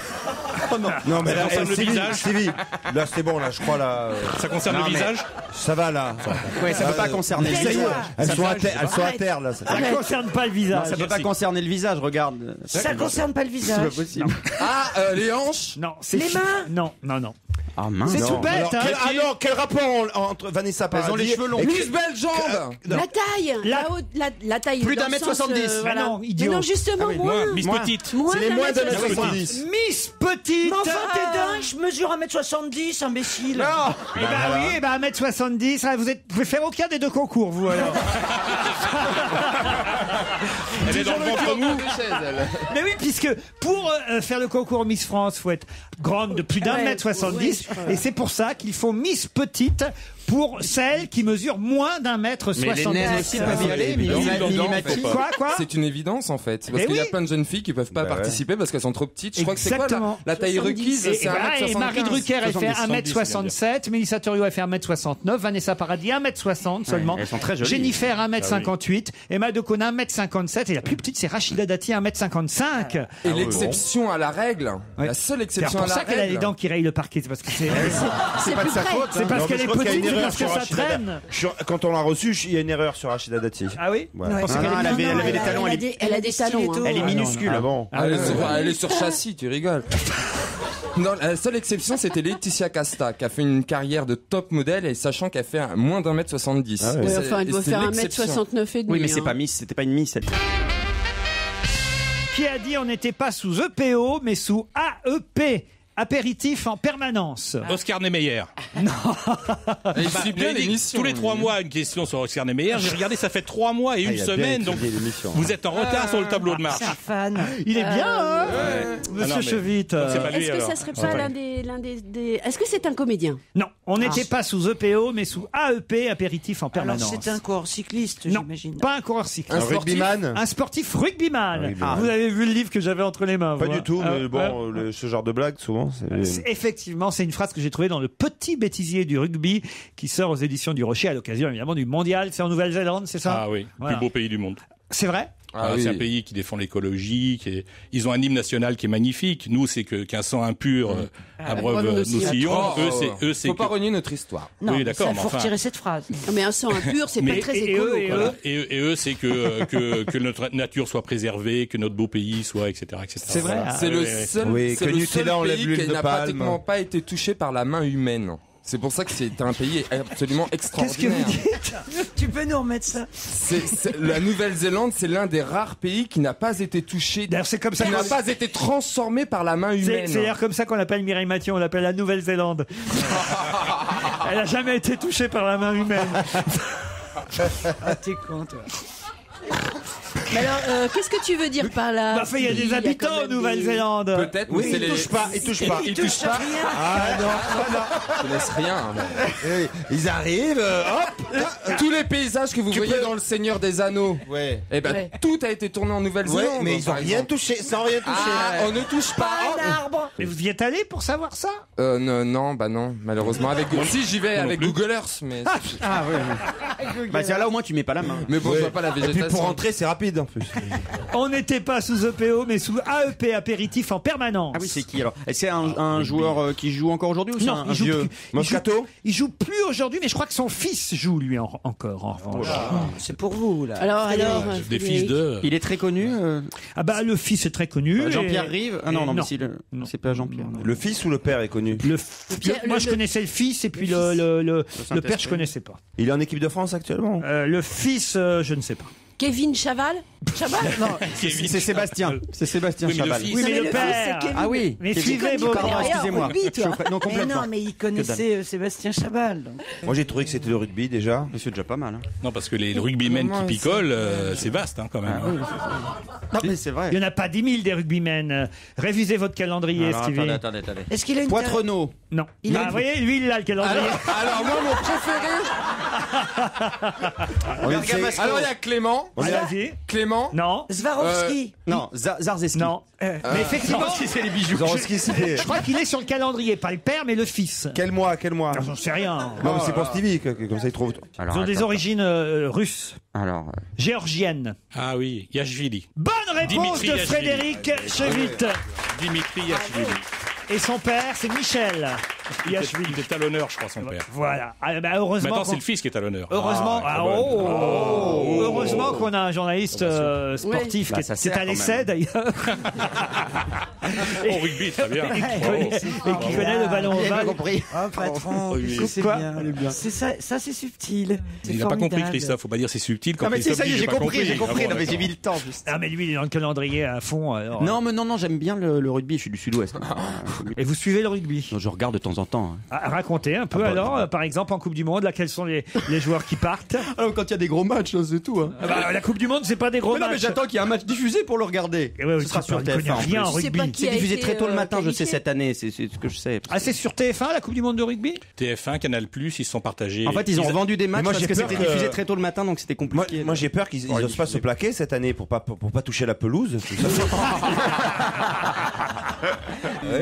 Oh non. Non, mais Ça là, concerne le visage. Stevie, là c'est bon, là je crois là. Ça concerne le visage. Ça va là. Ouais, ça peut pas concerner le Ça y est, visage. elles sont à terre là. Ça ne concerne pas le visage. Ça peut pas concerner le visage, regarde. Ça concerne pas le C'est pas visage. possible. Ah, les hanches. Non, c'est Les mains. Non. Ah mince. C'est tout bête. Alors, Hein. quel rapport entre Vanessa Paradis Elles ont les cheveux longs. et Miss Belle Jambe. La taille, la taille. Plus dans d'un le mètre sens, 70. voilà. Ah non, Mais idiot. non, justement, moins. Miss Petite. Moins C'est les moins de d'un mètre 70. Miss Petite. Mais enfin, t'es dingue, je mesure 1m70, imbécile. Non. Eh ben oui, eh ben 1m70. Vous pouvez faire aucun des deux concours, vous alors. Elle est dans le ventre mou. Mais oui, puisque pour faire le concours Miss France, faut être grande de plus d'1m70, et c'est pour ça qu'il faut Miss Petite pour celles qui mesurent moins d'1m70. Mais les naines aussi peuvent y aller, Minimatique. Quoi C'est une évidence en fait. Parce Eh qu'il y a oui. plein de jeunes filles qui peuvent pas participer parce qu'elles sont trop petites. Je crois que c'est quoi Exactement. la taille requise? Et, C'est voilà, et 1m75. Marie Drucker, elle fait 70, 1m67, Mélissa Torio, elle fait 1m69, Vanessa Paradis, 1m60 seulement. Elles sont très jolies. Jennifer, 1m58, Emma Decaune, 1m57, et la plus petite, c'est Rachida Dati, 1m55. Et l'exception à la règle, la seule C'est exception pour à la ça qu'elle a les règle. dents qui rayent le parquet, c'est parce que c'est C'est pas de sa faute. c'est parce Non, mais qu'elle je est crois qu'il y a petite, une c'est erreur parce que sur ça Rachida traîne. Quand on l'a reçue, il y a une erreur sur Rachida Dati. Ah oui Ouais. Je pensais qu'elle Elle était- avait des talons. Elle a des talons. hein. Elle est minuscule. Ah bon. Elle est sur châssis, tu rigoles. Non, la seule exception, c'était Laetitia Casta, qui a fait une carrière de top modèle, et sachant qu'elle fait moins d'1m70. Ah ouais. Ouais, enfin, elle doit faire 1m69 et demi. Oui, mais c'est hein. pas Miss, c'était pas une Miss. elle. Qui a dit on n'était pas sous EPO, mais sous AEP apéritif en permanence. Oscar Niemeyer. Il suit bien J'ai dit l'émission. tous les 3 mois une question sur Oscar Niemeyer. J'ai regardé, ça fait 3 mois et une il a bien semaine, donc étudié l'émission. vous êtes en retard sur le tableau de marche. C'est un fan. Il est bien, hein Monsieur Ah non, mais- Chevite. Donc c'est pas lui, Est-ce que alors. ça serait pas l'un des... Est-ce que c'est un comédien? Non, on n'était pas sous EPO, mais sous AEP, apéritif en Alors permanence. c'est un coureur cycliste, Non, j'imagine. pas un coureur cycliste. Un rugbyman. Un sportif rugbyman. Rugbyman. Vous avez vu le livre que j'avais entre les mains. Pas vous, du hein tout, mais Ah, bon, ce genre de blague, souvent, Effectivement, c'est une phrase que j'ai trouvée dans le Petit Bêtisier du rugby qui sort aux éditions du Rocher à l'occasion évidemment du mondial. C'est en Nouvelle-Zélande, c'est ça? Ah oui, Voilà. plus beau pays du monde. C'est vrai? Ah C'est oui. un pays qui défend l'écologie. Ils ont un hymne national qui est magnifique. Nous, c'est qu'un sang impur abreuve nos sillons. Eux, c'est Faut pas que- renier notre histoire. Non, Oui, mais d'accord, ça, mais faut enfin- retirer cette phrase. Non, mais un sang impur, c'est pas Mais- très et écolo. eux, et quoi. eux, Et eux, c'est que notre nature soit préservée, que notre beau pays soit, etc., etc. C'est vrai, Voilà. ah, C'est le Ouais, ouais. seul, Oui, c'est que le Nutella seul enlève pays l'huile qui de n'a palme. pratiquement pas été touché par la main humaine. C'est pour ça que c'est un pays absolument Qu'est-ce que extraordinaire. vous dites? Tu peux nous remettre ça? La Nouvelle-Zélande, c'est l'un des rares pays qui n'a pas été touché, D'ailleurs, c'est comme ça qui n'a qu'on- pas été transformé par la main humaine. C'est d'ailleurs comme ça qu'on l'appelle Mireille Mathieu, on l'appelle la Nouvelle-Zélande. Elle a jamais été touchée par la main humaine. Ah, t'es con, toi. Mais alors, qu'est-ce que tu veux dire par là? Enfin, il y a des habitants en Nouvelle-Zélande. Peut-être, mais Oui, c'est il touche pas, il touche pas. Il touche rien. Ah non. Je laisse rien. Ils arrivent, hop. Tous les paysages que vous voyez dans Le Seigneur des Anneaux, Ouais. eh ben, Ouais. tout a été tourné en Nouvelle-Zélande. Ouais, mais ils ont par rien exemple. touché, sans rien toucher. Ah, on ne touche pas. Un arbre. Mais vous y êtes allé pour savoir ça? Non, bah non, malheureusement. Si, j'y vais avec Google Earth, mais. Ah ouais. Bah c'est là au moins tu mets pas la main. Mais bon, je vois pas la Et végétation. puis pour rentrer, c'est rapide en plus. On n'était pas sous EPO, mais sous AEP, apéritif en permanence. Ah oui, c'est qui alors? Est-ce que c'est un joueur qui joue encore aujourd'hui ou c'est Non, un il joue vieux plus. Moscato. Il joue plus aujourd'hui, mais je crois que son fils joue lui encore en revanche. C'est pour vous, là. Alors, Des fils de. Il est très connu. Ah bah le fils est très connu. Jean-Pierre et- Rive. Ah non, non, mais non. si, c'est pas Jean-Pierre. Le fils ou le père est connu? Moi je connaissais le fils et puis le père je connaissais pas. Il est en équipe de France actuellement. Le fils je ne sais pas. Kevin Chaval? Chaval? Non, c'est Sébastien. C'est Sébastien Oui, mais le Chaval. fils- Oui mais mais le le fils, père. c'est Kevin. Ah oui. Mais Kevin. suivez vos Pardon, rien, excusez-moi. rugby, toi. Non, Mais complètement. non, mais il connaissait Sébastien Chabal. donc. Moi j'ai trouvé que c'était le rugby déjà. Mais c'est déjà pas mal. Hein. Non, parce que les rugbymen qui picolent, c'est vaste hein, quand même. Non, mais c'est vrai. Il n'y en a pas 10 000 des rugbymen. Révisez votre calendrier, Alors, Stevie. attendez. Est-ce qu'il a une Poitrenaud. Non. Il Bah, a- vous voyez, lui, il a le calendrier. Alors, moi, mon préféré. Alors, il y a Clément. Allez-y. Clément. Non. Swarovski. Non, Zarzeski. Non. Mais effectivement, c'est les bijoux. Zorowski, c'est. je crois qu'il est sur le calendrier, pas le père, mais le fils. Quel mois? Quel mois? J'en sais rien. Non, mais c'est pour Stevie, comme ça il trouve. Ils ont des origines russes, Alors, géorgiennes. Ah oui, Yashvili. Bonne réponse Dimitri de Yachvili. Frédéric Chevit. Dimitri Yashvili. Et son père, c'est Michel Yachvili. Il est talonneur, je crois, son père. Voilà. Ah, bah, heureusement. Maintenant, c'est qu'on- le fils qui est talonneur. Heureusement, Ah, très bonne. heureusement qu'on a un journaliste sportif Bah, qui ça est sert à quand l'essai même. d'ailleurs. Au rugby, très bien. Et qui connaît le ballon j'ai pas ovale. compris. Oh, patron, Oui. c'est Quoi bien. C'est ça, c'est subtil. C'est Il n'a pas compris, formidable. Christophe. Faut pas dire c'est subtil. Quand Non, mais Christophe c'est ça y dit, est, j'ai pas compris. Ah bon, Non, mais j'ai d'accord. mis le temps juste. Ah mais lui il est dans le calendrier à fond. Alors, Non, mais non, j'aime bien le rugby. Je suis du sud-ouest. Et vous suivez le rugby? Non, je regarde de temps en temps. hein. Ah, racontez un peu alors, par exemple en Coupe du Monde, là quels sont les joueurs qui partent? Alors, quand il y a des gros matchs, c'est tout. Hein. Ah bah, la Coupe du Monde c'est pas des gros Mais non, mais matchs. j'attends qu'il y ait un match diffusé pour le regarder. Eh ouais, Ce sera tu sur ne connais TF1. en rien en plus. Je sais pas rugby. qui C'est a diffusé été, très tôt le matin, je qualifié. sais, cette année. C'est ce que je sais. Ah c'est sur TF1 la Coupe du Monde de rugby? TF1, Canal+, ils se sont partagés. En fait, ils ont vendu des matchs moi, parce j'ai que peur c'était que- diffusé très tôt le matin, donc c'était Moi, compliqué. moi j'ai peur qu'ils n'osent pas se plaquer cette année pour pas toucher la pelouse.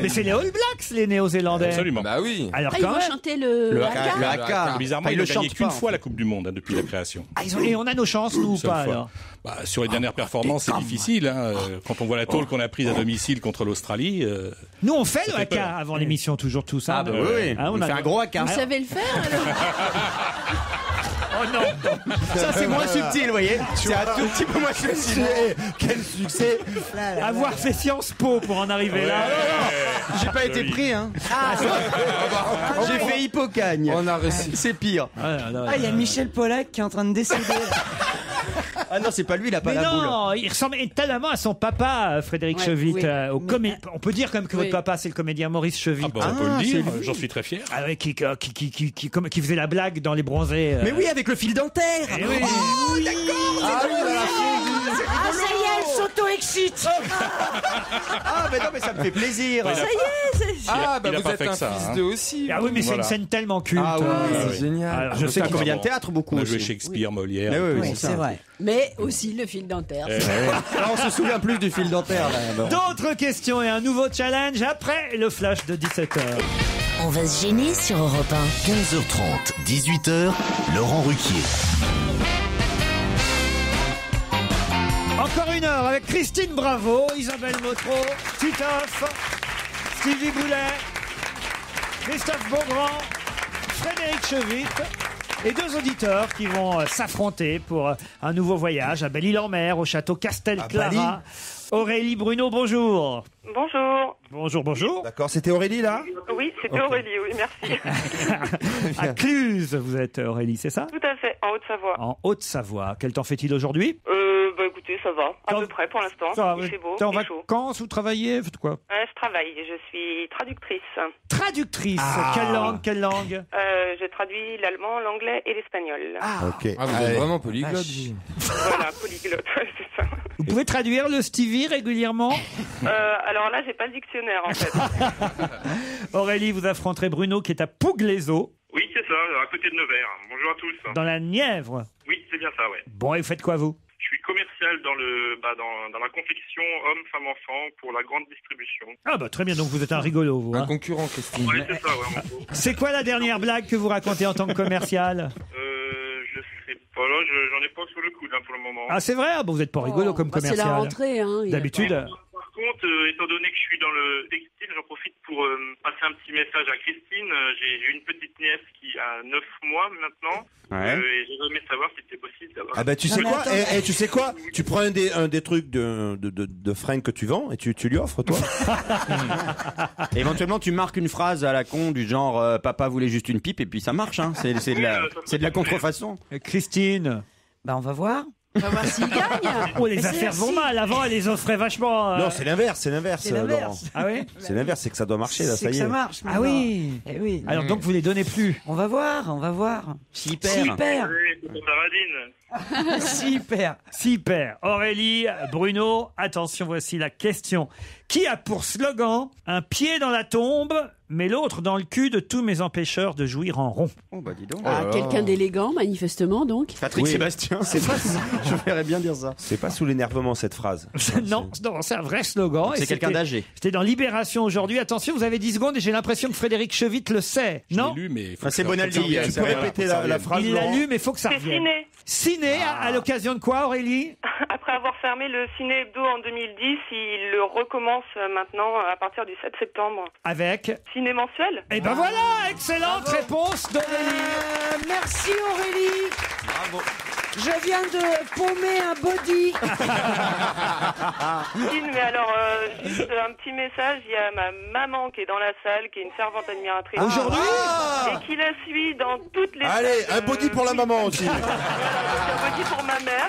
Mais c'est les All Blacks les Néo-Zélandais. Absolument. Bah oui. Alors Ah, ils quand vont même. chanter le haka. Le haka. Bizarrement, Enfin, ils le n'ont gagné chantent qu'une pas, fois la Coupe du Monde hein, depuis la création. Ah, et on a nos chances nous ou Seule pas fois. alors? Bah, sur les dernières performances, c'est difficile. Hein. Quand on voit la tôle qu'on a prise à domicile contre l'Australie. Nous on fait Ça le fait haka peur. avant l'émission toujours tout ça. Ah, bah oui. Ah, On fait un gros haka. Vous savez le faire alors? Oh non. Ça, c'est moins subtil, vous voyez. C'est un tout petit peu moins subtil. Quel succès! Avoir fait Sciences Po pour en arriver là. J'ai pas été pris, hein. J'ai fait Hippocagne. On a réussi. C'est pire. Ah, il y a Michel Pollack qui est en train de décéder. Ah non, c'est pas lui, il a pas Mais la boule. non, il ressemble étonnamment à son papa, Frédéric Ouais, Chevit. oui. On peut dire quand même que Oui. votre papa, c'est le comédien Maurice Chevit. Ah bah, on peut le dire, c'est lui. j'en suis très fier. Ah ouais, qui faisait la blague dans Les Bronzés. Mais oui, avec le fil dentaire. Eh oui. Ah oui, voilà. Ah, ça y est, elle s'auto-excite. Ah, mais non, mais ça me fait plaisir. Ouais, Ça y est, c'est... Ah, bah il a vous pas Ah, êtes fait un que ça, fils hein. d'eux aussi. Ah oui, mais c'est Voilà. une scène tellement culte. Ah oui, Euh, c'est génial. alors, je sais C'est un que comédien de théâtre beaucoup On a joué aussi. Shakespeare, Molière. Mais oui, oui, Oui, c'est c'est ça. vrai. Mais aussi le fil dentaire. Là, on se souvient plus du fil dentaire. Là. Bon. D'autres questions et un nouveau challenge après le flash de 17h. On va se gêner sur Europe 1. 15h30, 18h, Laurent Ruquier. Encore une heure avec Christine Bravo, Isabelle Motro, Titoff, Stevie Boulet, Christophe Beaugrand, Frédéric Chevit et deux auditeurs qui vont s'affronter pour un nouveau voyage à Belle-Île-en-Mer, au château Castel-Clara. Aurélie Bruno, bonjour. Bonjour. Bonjour, bonjour. D'accord, c'était Aurélie là? Oui, c'était Aurélie, oui, merci. À Cluse, vous êtes Aurélie, c'est ça? Tout à fait, en Haute-Savoie. En Haute-Savoie. Quel temps fait-il aujourd'hui? Bah écoutez, ça ça va, à peu près pour l'instant. Il fait beau, T'es en il fait chaud. vacances, vous travaillez, faites quoi? Je travaille, je suis traductrice. Traductrice. Quelle langue Je traduis l'allemand, l'anglais et l'espagnol. Ok. Ah, vous êtes vraiment polyglotte. Voilà, polyglotte, ouais, c'est ça. Vous pouvez traduire le Stevie régulièrement? Alors là, j'ai pas le dictionnaire en fait. Aurélie, vous affronterez Bruno qui est à Pouglézo, Oui, c'est ça, à côté de Nevers. Bonjour à tous. dans la Nièvre. Oui, c'est bien ça, ouais. Bon, et vous faites quoi, vous? Je suis commercial dans la confection homme, femme, enfant pour la grande distribution. Ah bah très bien, donc vous êtes un rigolo, vous. Un hein. concurrent, Christine. Ouais, c'est ça, ouais. En gros. C'est quoi la dernière blague que vous racontez en tant que commercial? Je sais pas, là, j'en ai pas sur le coude pour le moment. Ah c'est vrai? Ah, bon, vous êtes pas rigolo comme C'est commercial. la rentrée, hein. D'habitude. Par contre, étant donné que je suis dans le textile, j'en profite pour passer un petit message à Christine. J'ai une petite nièce qui a 9 mois maintenant. Ouais. Et j'aimerais aimé savoir si c'était possible d'avoir... Ah bah tu sais quoi? Tu sais quoi? Tu prends un des trucs de fringues que tu vends et tu lui offres, toi. Éventuellement, tu marques une phrase à la con du genre papa voulait juste une pipe et puis ça marche. Hein. C'est de la contrefaçon. Christine. Bah, on va voir. On va voir s'il gagne. Oh, les affaires vont mal. Avant, elle les offrait vachement. Non, c'est l'inverse, Laurent. Ah oui? C'est l'inverse, c'est que ça doit marcher, là, C'est ça que y est. ça marche. Ah oui. Eh oui. Alors donc vous les donnez plus? On va voir. S'il perd. Oui, c'est pour Saradine. S'il perd. Aurélie, Bruno, attention, voici la question. Qui a pour slogan un pied dans la tombe, mais l'autre dans le cul de tous mes empêcheurs de jouir en rond? Oh bah dis donc. Quelqu'un d'élégant, manifestement, donc. Patrick Sébastien, c'est pas. Je verrais bien dire ça. C'est pas sous l'énervement, cette phrase. Non, c'est un vrai slogan. C'est Et quelqu'un c'était- d'âgé. C'était dans Libération aujourd'hui. Attention, vous avez 10 secondes et j'ai l'impression que Frédéric Chevitte le sait. Non? Lu, mais faut C'est que ça- Bonaldi. Tu peux répéter la phrase, Il l'a Laurent? lu, mais il faut que ça C'est revienne. ciné. Ciné, à l'occasion de quoi, Aurélie? Après avoir fermé le Ciné Hebdo en 2010, il le recommence maintenant à partir du 7 septembre. Avec? Ciné mensuel. Eh ben voilà, excellente réponse d'Aurélie. Merci Aurélie. Bravo. Je viens de paumer un body. Mais alors, juste un petit message, il y a ma maman qui est dans la salle, qui est une fervente admiratrice. Aujourd'hui? Et qui la suit dans toutes les Allez, salles, un body pour la maman aussi. un body pour ma mère.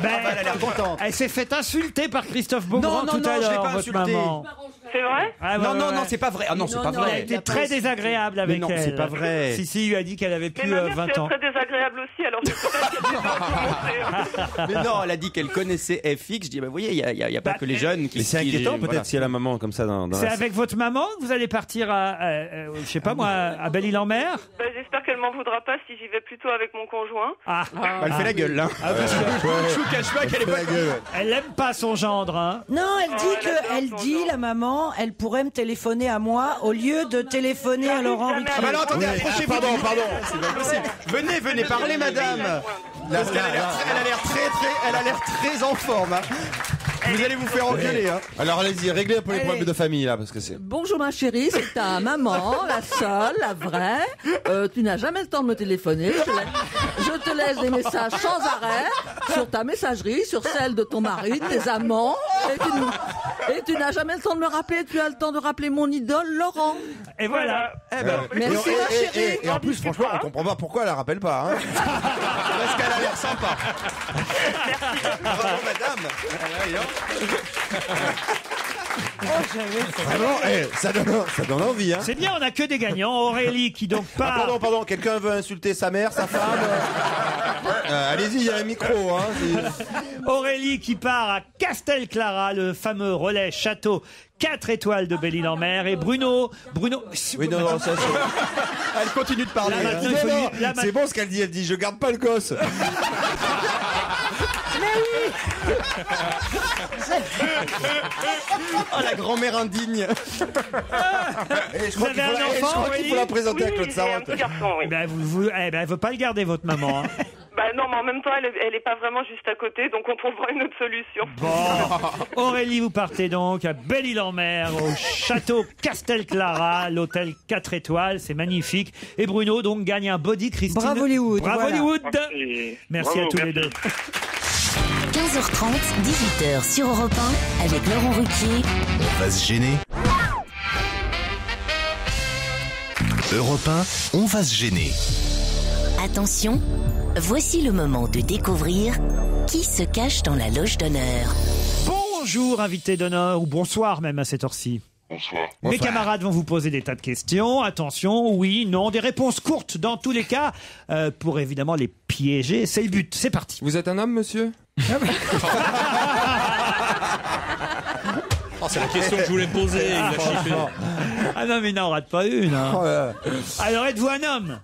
Ben, Elle a l'air contente. elle s'est fait insulter par Christophe Beaugrand Non, tout à je l'ai l'heure, pas votre insulté. maman. C'est vrai? Ah, ouais, Non, ouais, ouais. c'est pas vrai. Ah non, c'est pas Elle a vrai. été très désagréable avec Mais non, elle. c'est pas vrai. Si, il lui a dit qu'elle avait Mais plus ma mère, 20 c'est ans. très désagréable aussi, alors je sais pas si elle Mais non, elle a dit qu'elle connaissait FX. Je dis, bah, vous voyez, il y a pas que les jeunes qui. Mais c'est inquiétant, peut-être, voilà. si elle a la maman comme ça dans C'est la... avec votre maman que vous allez partir à je sais pas moi, à Belle-Île-en-Mer? J'espère qu'elle m'en voudra pas si j'y vais plutôt avec mon conjoint. Ah, Elle fait la gueule, là. Je vous cache pas qu'elle est pas. elle aime pas son gendre, hein. Non, elle dit elle adore elle son dit genre. la maman, elle pourrait me téléphoner à moi au lieu de téléphoner à Laurent jamais Ruquier. Ah bah non, attendez, approchez-vous. pardon. C'est pas possible. Venez, parlez, madame. Parce qu'elle elle a l'air très en forme. Hein. Vous allez vous faire engueuler. Hein. Alors allez-y, réglez un peu les problèmes de famille, là, parce que c'est... Bonjour ma chérie, c'est ta maman, la seule, la vraie. Tu n'as jamais le temps de me téléphoner. Je te laisse des messages sans arrêt sur ta messagerie, sur celle de ton mari, de tes amants. Et tu n'as jamais le temps de me rappeler. Tu as le temps de rappeler mon idole, Laurent. Et voilà. Eh ben, Merci ma chérie. Et en plus, franchement, on comprend pas pourquoi elle la rappelle pas. Hein. parce qu'elle a l'air sympa. Bravo, madame. Vraiment, ça donne envie. Hein. C'est bien, on a que des gagnants. Aurélie qui donc part. Pardon, quelqu'un veut insulter sa mère, sa femme allez-y, il y a un micro. Hein, Aurélie qui part à Castelclara, le fameux relais château 4 étoiles de Belle-Île-en-Mer. Et Bruno. Oui, non, ça c'est... Elle continue de parler. Là, hein. maintenant, il faut Non, lui- là, c'est bon ce qu'elle dit. Elle dit, je garde pas le gosse. Oh, la grand-mère indigne. Et je Vous crois avez un enfant, qu'il faut la présenter à Oui, Claude j'ai un Sarraute. petit garçon, oui. elle veut pas le garder, votre maman. Hein. Non, mais en même temps, elle est pas vraiment juste à côté, donc on trouvera une autre solution. Bon, Aurélie, vous partez donc à Belle-Île-en-Mer, au château Castelclara, l'hôtel 4 étoiles, c'est magnifique. Et Bruno, donc, gagne un body, Christine. Bravo Hollywood. Bravo voilà. Hollywood. Et Merci bravo, à tous les merci. deux. 15h30, 18h sur Europe 1 avec Laurent Ruquier. On va se gêner. Europe 1, on va se gêner. Attention, voici le moment de découvrir qui se cache dans la loge d'honneur. Bonjour, invité d'honneur, ou bonsoir même à cette heure-ci. Bonsoir. Mes camarades vont vous poser des tas de questions. Attention, oui, non, des réponses courtes dans tous les cas, pour évidemment les piéger. C'est le but, c'est parti. Vous êtes un homme, monsieur? Oh, c'est la question que je voulais poser. Il a chiffé. Ah non, mais il n'en rate pas une. Hein. Alors, êtes-vous un homme?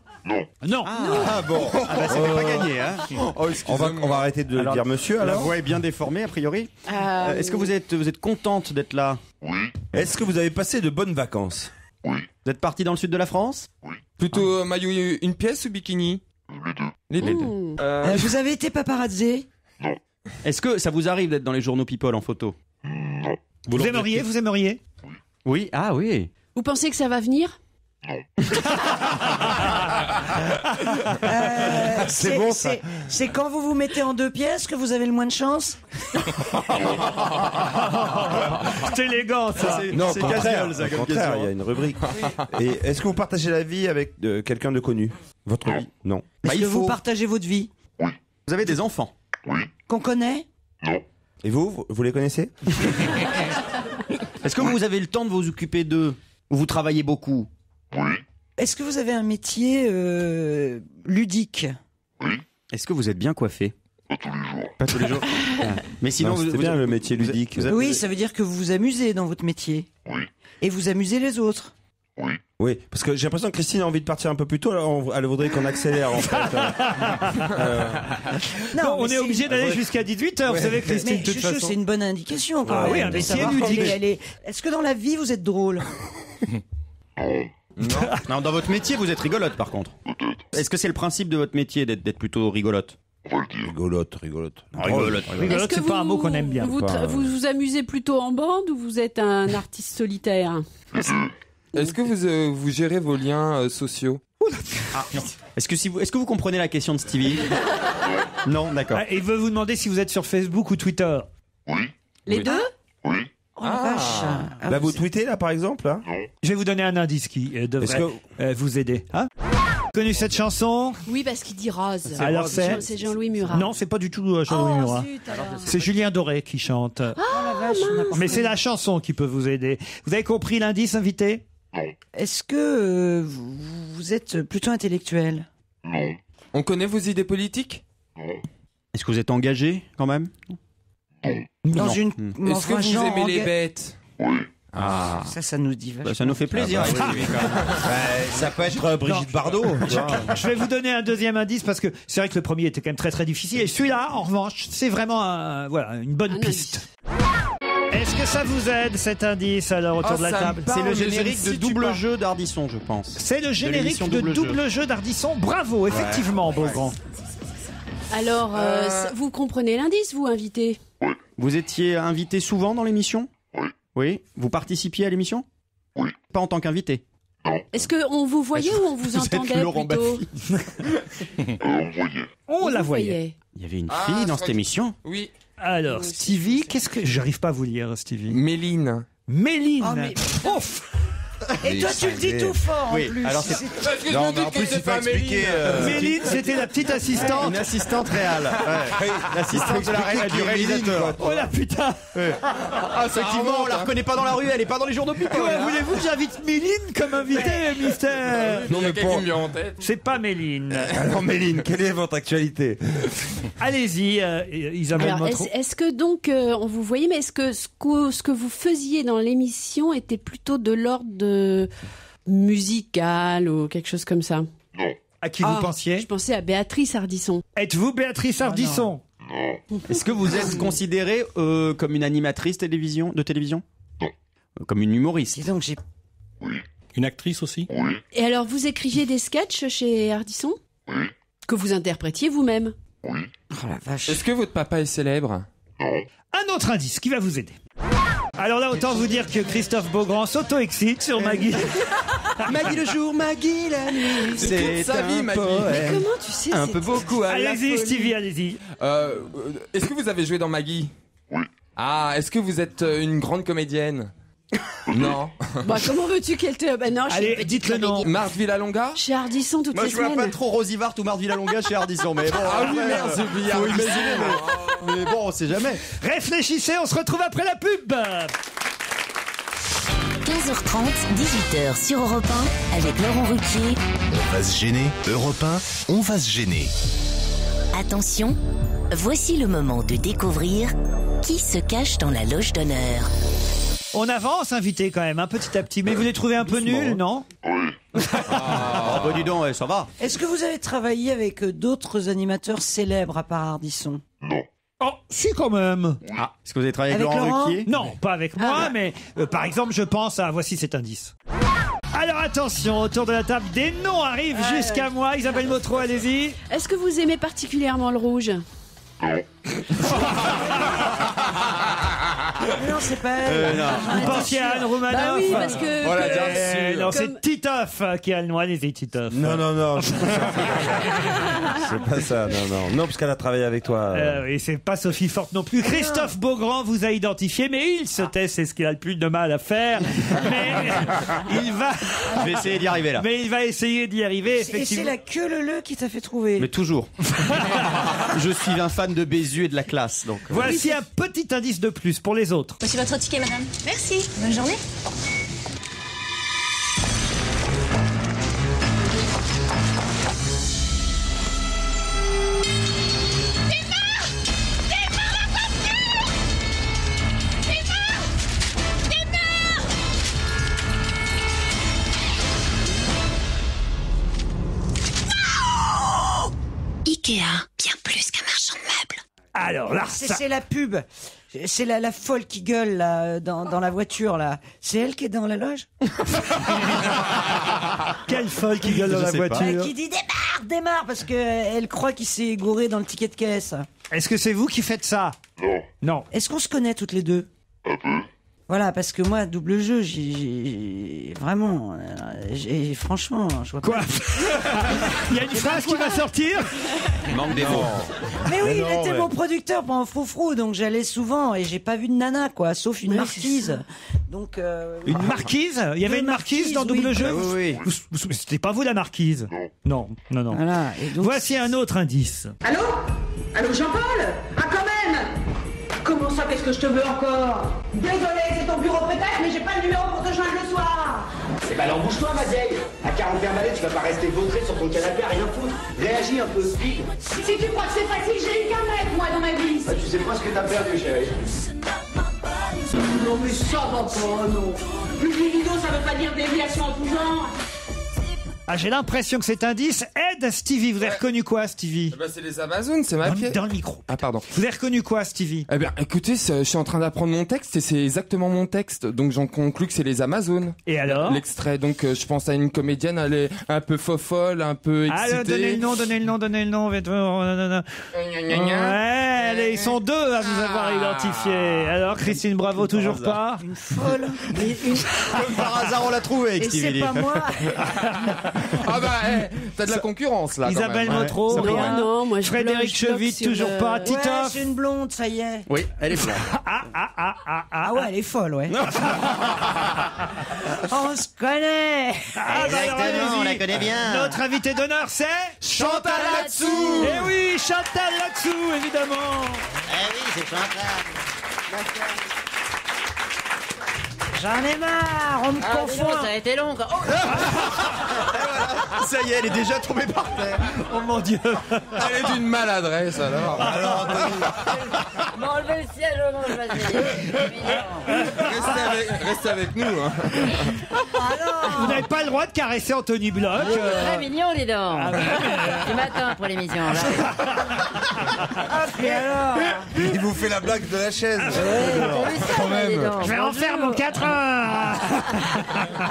Non. Ah bon. Ah bah ça fait pas gagner, hein. On va arrêter de dire monsieur, alors. La voix est bien déformée, a priori. Est-ce que vous êtes contente d'être là? Oui. Est-ce que vous avez passé de bonnes vacances? Oui. Vous êtes parti dans le sud de la France? Oui. Plutôt maillot une pièce ou bikini? Les deux. Les deux. Vous avez été paparazzé? Non. Est-ce que ça vous arrive d'être dans les journaux People en photo? Non. Vous aimeriez? Oui. Ah oui. Vous pensez que ça va venir? C'est bon, ça. C'est quand vous vous mettez en 2 pièces que vous avez le moins de chance? C'est élégant, ça. Non, c'est au contraire, casual, ça, au comme contraire, question. il y a une rubrique. Et est-ce que vous partagez la vie avec quelqu'un de connu? Votre vie? Non. Est-ce que vous partagez votre vie? Vous avez des enfants? Oui. Qu'on connaît? Non. Et vous les connaissez? Est-ce que vous avez le temps de vous occuper d'eux? Ou vous travaillez beaucoup? Oui. Est-ce que vous avez un métier ludique? Oui. Est-ce que vous êtes bien coiffé? Pas tous les jours. Pas tous les jours. Mais sinon, Non, c'était bien le métier ludique. Oui, ça veut dire que vous vous amusez dans votre métier. Oui. Et vous amusez les autres. Oui. Oui, parce que j'ai l'impression que Christine a envie de partir un peu plus tôt, alors elle voudrait qu'on accélère en fait. Non, on est obligé d'aller jusqu'à 18h, vous savez, Christine, Mais de toute Chouchou, façon. c'est une bonne indication quand Ah même. oui, un de métier savoir ludique. Est-ce que dans la vie vous êtes drôle? Non, dans votre métier, vous êtes rigolote par contre. Est-ce que c'est le principe de votre métier d'être plutôt rigolote? Rigolote. Rigolote, Est-ce que c'est pas un mot qu'on aime bien. Vous vous amusez plutôt en bande ou vous êtes un artiste solitaire? Est-ce que vous gérez vos liens sociaux? Est-ce que vous comprenez la question de Stevie? Non, d'accord. Il veut vous demander si vous êtes sur Facebook ou Twitter. Oui. Les deux? Oui. Oh la vache. Bah vous tweetez là par exemple là? Je vais vous donner un indice qui devrait vous aider. Hein, connu cette chanson? Oui, parce qu'il dit rose. Alors c'est Jean-Louis Murat. Non, c'est pas du tout Jean-Louis Murat. Zut, alors. C'est Julien Doré qui chante. Mais c'est la chanson qui peut vous aider. Vous avez compris l'indice, invité? Est-ce que vous êtes plutôt intellectuel? Non. On connaît vos idées politiques? Est-ce que vous êtes engagé quand même? Dans une. Est-ce que vous aimez les bêtes? Oui. Ah. Ça nous dit vachement. Ça nous fait plaisir. Ça peut être Brigitte Bardot. Je vais vous donner un deuxième indice parce que c'est vrai que le premier était quand même très très difficile et celui-là, en revanche, c'est vraiment une bonne piste. Est-ce que ça vous aide cet indice alors autour de la table? C'est le générique de double jeu d'Ardisson, je pense. C'est le générique de double jeu d'Ardisson. Bravo, effectivement, Beaugrand. Alors, vous comprenez l'indice, vous, invité? Vous étiez invité souvent dans l'émission? Oui. Oui. Vous participiez à l'émission? Oui. Pas en tant qu'invité? Est-ce qu'on vous voyait ou on vous entendait plutôt? On voyait. On la voyait. Il y avait une fille dans cette émission? Oui. Alors, Stevie, qu'est-ce que... J'arrive pas à vous lire, Stevie. Méline. Méline. Oh, mais... Ouf. Et toi, tu le dis tout fort en plus. Alors Non, mais en plus, il faut expliquer. Méline, c'était la petite assistante. Une assistante réelle. Ouais. L'assistante de la du réalisateur. Oh la putain. Effectivement, on la reconnaît pas dans la rue, elle est pas dans les journaux People. Voulez-vous que j'invite Méline comme invité, mystère? Non, mais quelqu'un me vient en tête. C'est pas Méline. Alors Méline, quelle est votre actualité? Allez-y, Isabelle Alors, Motro. est-ce que donc on vous voyait, mais est-ce que ce que vous faisiez dans l'émission était plutôt de l'ordre de musical ou quelque chose comme ça? Non. À qui vous pensiez? Je pensais à Béatrice Ardisson. Êtes-vous Béatrice Ardisson? Non. Est-ce que vous êtes considérée comme une animatrice de télévision? Non. Comme une humoriste? Et donc j'ai. Oui. Une actrice aussi? Oui. Et alors, vous écriviez des sketchs chez Ardisson? Oui. Que vous interprétiez vous-même? Oui. Oh la vache. Est-ce que votre papa est célèbre? Non. Un autre indice qui va vous aider. Alors là, autant vous dire que Christophe Beaugrand s'auto-excite sur Maggie. Maggie le jour, Maggie la nuit. C'est toute sa vie, Maggie. Mais comment tu sais? Un peu beaucoup. à la Allez-y, folie. Stevie, allez-y. Est-ce que vous avez joué dans Maggie? Oui. Ah, est-ce que vous êtes une grande comédienne? Non. Bah, comment veux-tu qu'elle te... Bah non, Allez, dites le nom. Marthe Villalonga. Chez Ardisson toutes Moi, les je vois semaines. pas trop Rosivart ou Marthe Villalonga chez Ardisson, mais bon. Ah oui, après, merde, j'ai oublié faut Ardisson. imaginer, mais bon, on sait jamais. Réfléchissez, on se retrouve après la pub. 15h30, 18h sur Europe 1 avec Laurent Ruquier. On va se gêner. Europe 1, on va se gêner. Attention, voici le moment de découvrir qui se cache dans la loge d'honneur. On avance, invité quand même, petit à petit. Mais vous les trouvez un peu nuls, non? Ah, bah dis donc, ça va. Est-ce que vous avez travaillé avec d'autres animateurs célèbres à part Ardisson? Oh, si quand même. Ah, est-ce que vous avez travaillé avec Avec Laurent Laurent Ruquier? Non, pas avec moi, mais par exemple, je pense à... Voici cet indice. Alors attention, autour de la table, des noms arrivent jusqu'à moi. Isabelle Motro, allez-y. Est-ce que vous aimez particulièrement le rouge? Non, c'est pas elle. Vous pensiez à Anne Roumanoff? Bah oui, parce que... Voilà, bien Eh, sûr. non, Comme- c'est Titoff qui a le nom. Allez-y, Titoff. Non. C'est pas ça, non. Non, parce qu'elle a travaillé avec toi. Et c'est pas Sophie Forte non plus. Christophe Beaugrand vous a identifié, mais il se tait, c'est ce qu'il a le plus de mal à faire. Mais il va... Je vais essayer d'y arriver là. Mais il va essayer d'y arriver, Et c'est effectivement. la queue le qui t'a fait trouver. Mais toujours. Je suis un fan de Bézu et de la classe, donc. Voici un petit indice de plus pour les autres. Voici votre ticket, madame. Merci. Bonne journée. Ikea, bien plus qu'un marchand de meubles. Alors là, C'est la pub. C'est la folle qui gueule là, dans la voiture là. C'est elle qui est dans la loge? Quelle folle qui gueule dans la voiture. Qui dit démarre, parce que elle croit qu'il s'est gouré dans le ticket de caisse. Est-ce que c'est vous qui faites ça? Non. Est-ce qu'on se connaît toutes les deux? Un peu. Voilà, parce que moi, double jeu, vraiment, franchement, je vois Quoi? pas. Il y a une phrase qui va sortir? Il manque des mots. Mais oui, non, il était ouais. mon producteur pendant Froufrou, donc j'allais souvent et j'ai pas vu de nana, quoi, sauf une marquise. Donc, Une marquise? Il y avait une marquise dans oui. Double Jeu? Ah oui, C'était pas vous la marquise? Non. Voilà, et donc, Voici un autre indice. Allô Jean-Paul? Ah, quand même! Comment ça, qu'est-ce que je te veux encore? Désolé, c'est ton bureau peut-être, mais j'ai pas le numéro pour te joindre le soir. Eh ben alors bouge-toi, ma vieille. À 41 balais, tu vas pas rester vautré sur ton canapé à rien foutre. Réagis un peu, speed. Si tu crois que c'est facile, j'ai eu qu'un mec, moi, dans ma vie. Ah, tu sais pas ce que t'as perdu, chérie. Non, mais ça va pas, non. Plus vidéo, ça veut pas dire déviation en tout genre. Ah, j'ai l'impression que cet indice aide Stevie. Vous avez reconnu quoi, Stevie? Eh ben, c'est les Amazones, c'est ma pièce. Dans le micro. Ah, pardon. Vous avez reconnu quoi, Stevie? Eh bien, écoutez, je suis en train d'apprendre mon texte et c'est exactement mon texte. Donc, j'en conclus que c'est les Amazones. Et alors? L'extrait. Donc, je pense à une comédienne, elle est un peu fofolle, un peu excitée. Ah, donnez le nom. Ouais, ils sont deux à vous avoir identifié. Alors, Christine Bravo, toujours pas? une folle. Comme par hasard, on l'a trouvé avec Et Stevie c'est Lee. pas moi. Ah bah, t'as de la concurrence là. Isabelle quand même. Motro, Ouais, rien. Non, moi je Frédéric bloque Chevit, sur toujours le- pas. Ouais, Titoff. c'est une blonde, ça y est. Oui, elle est folle. Ah ouais, elle est folle, ouais. On se connaît. Ah, bah, alors, Exactement, on la allez-y. connaît bien. Notre invité d'honneur, c'est Chantal Latsou. Eh oui, Chantal Latsou, évidemment. Eh oui, c'est Chantal. J'en ai marre, on me confond. Ça a été long. quoi. Oh, Ça y est, elle est déjà tombée par terre. Oh mon Dieu. Elle est d'une maladresse alors. m'a enlevé le siège au monde, vas-y. Restez avec nous. Hein. Vous n'avez pas le droit de caresser Anthony Bloch. Très mignon, dis donc. Tu m'attends pour l'émission, là. Ah, puis alors. Il vous fait la blague de la chaise. Quand même. Je vais en faire mon 4 heures.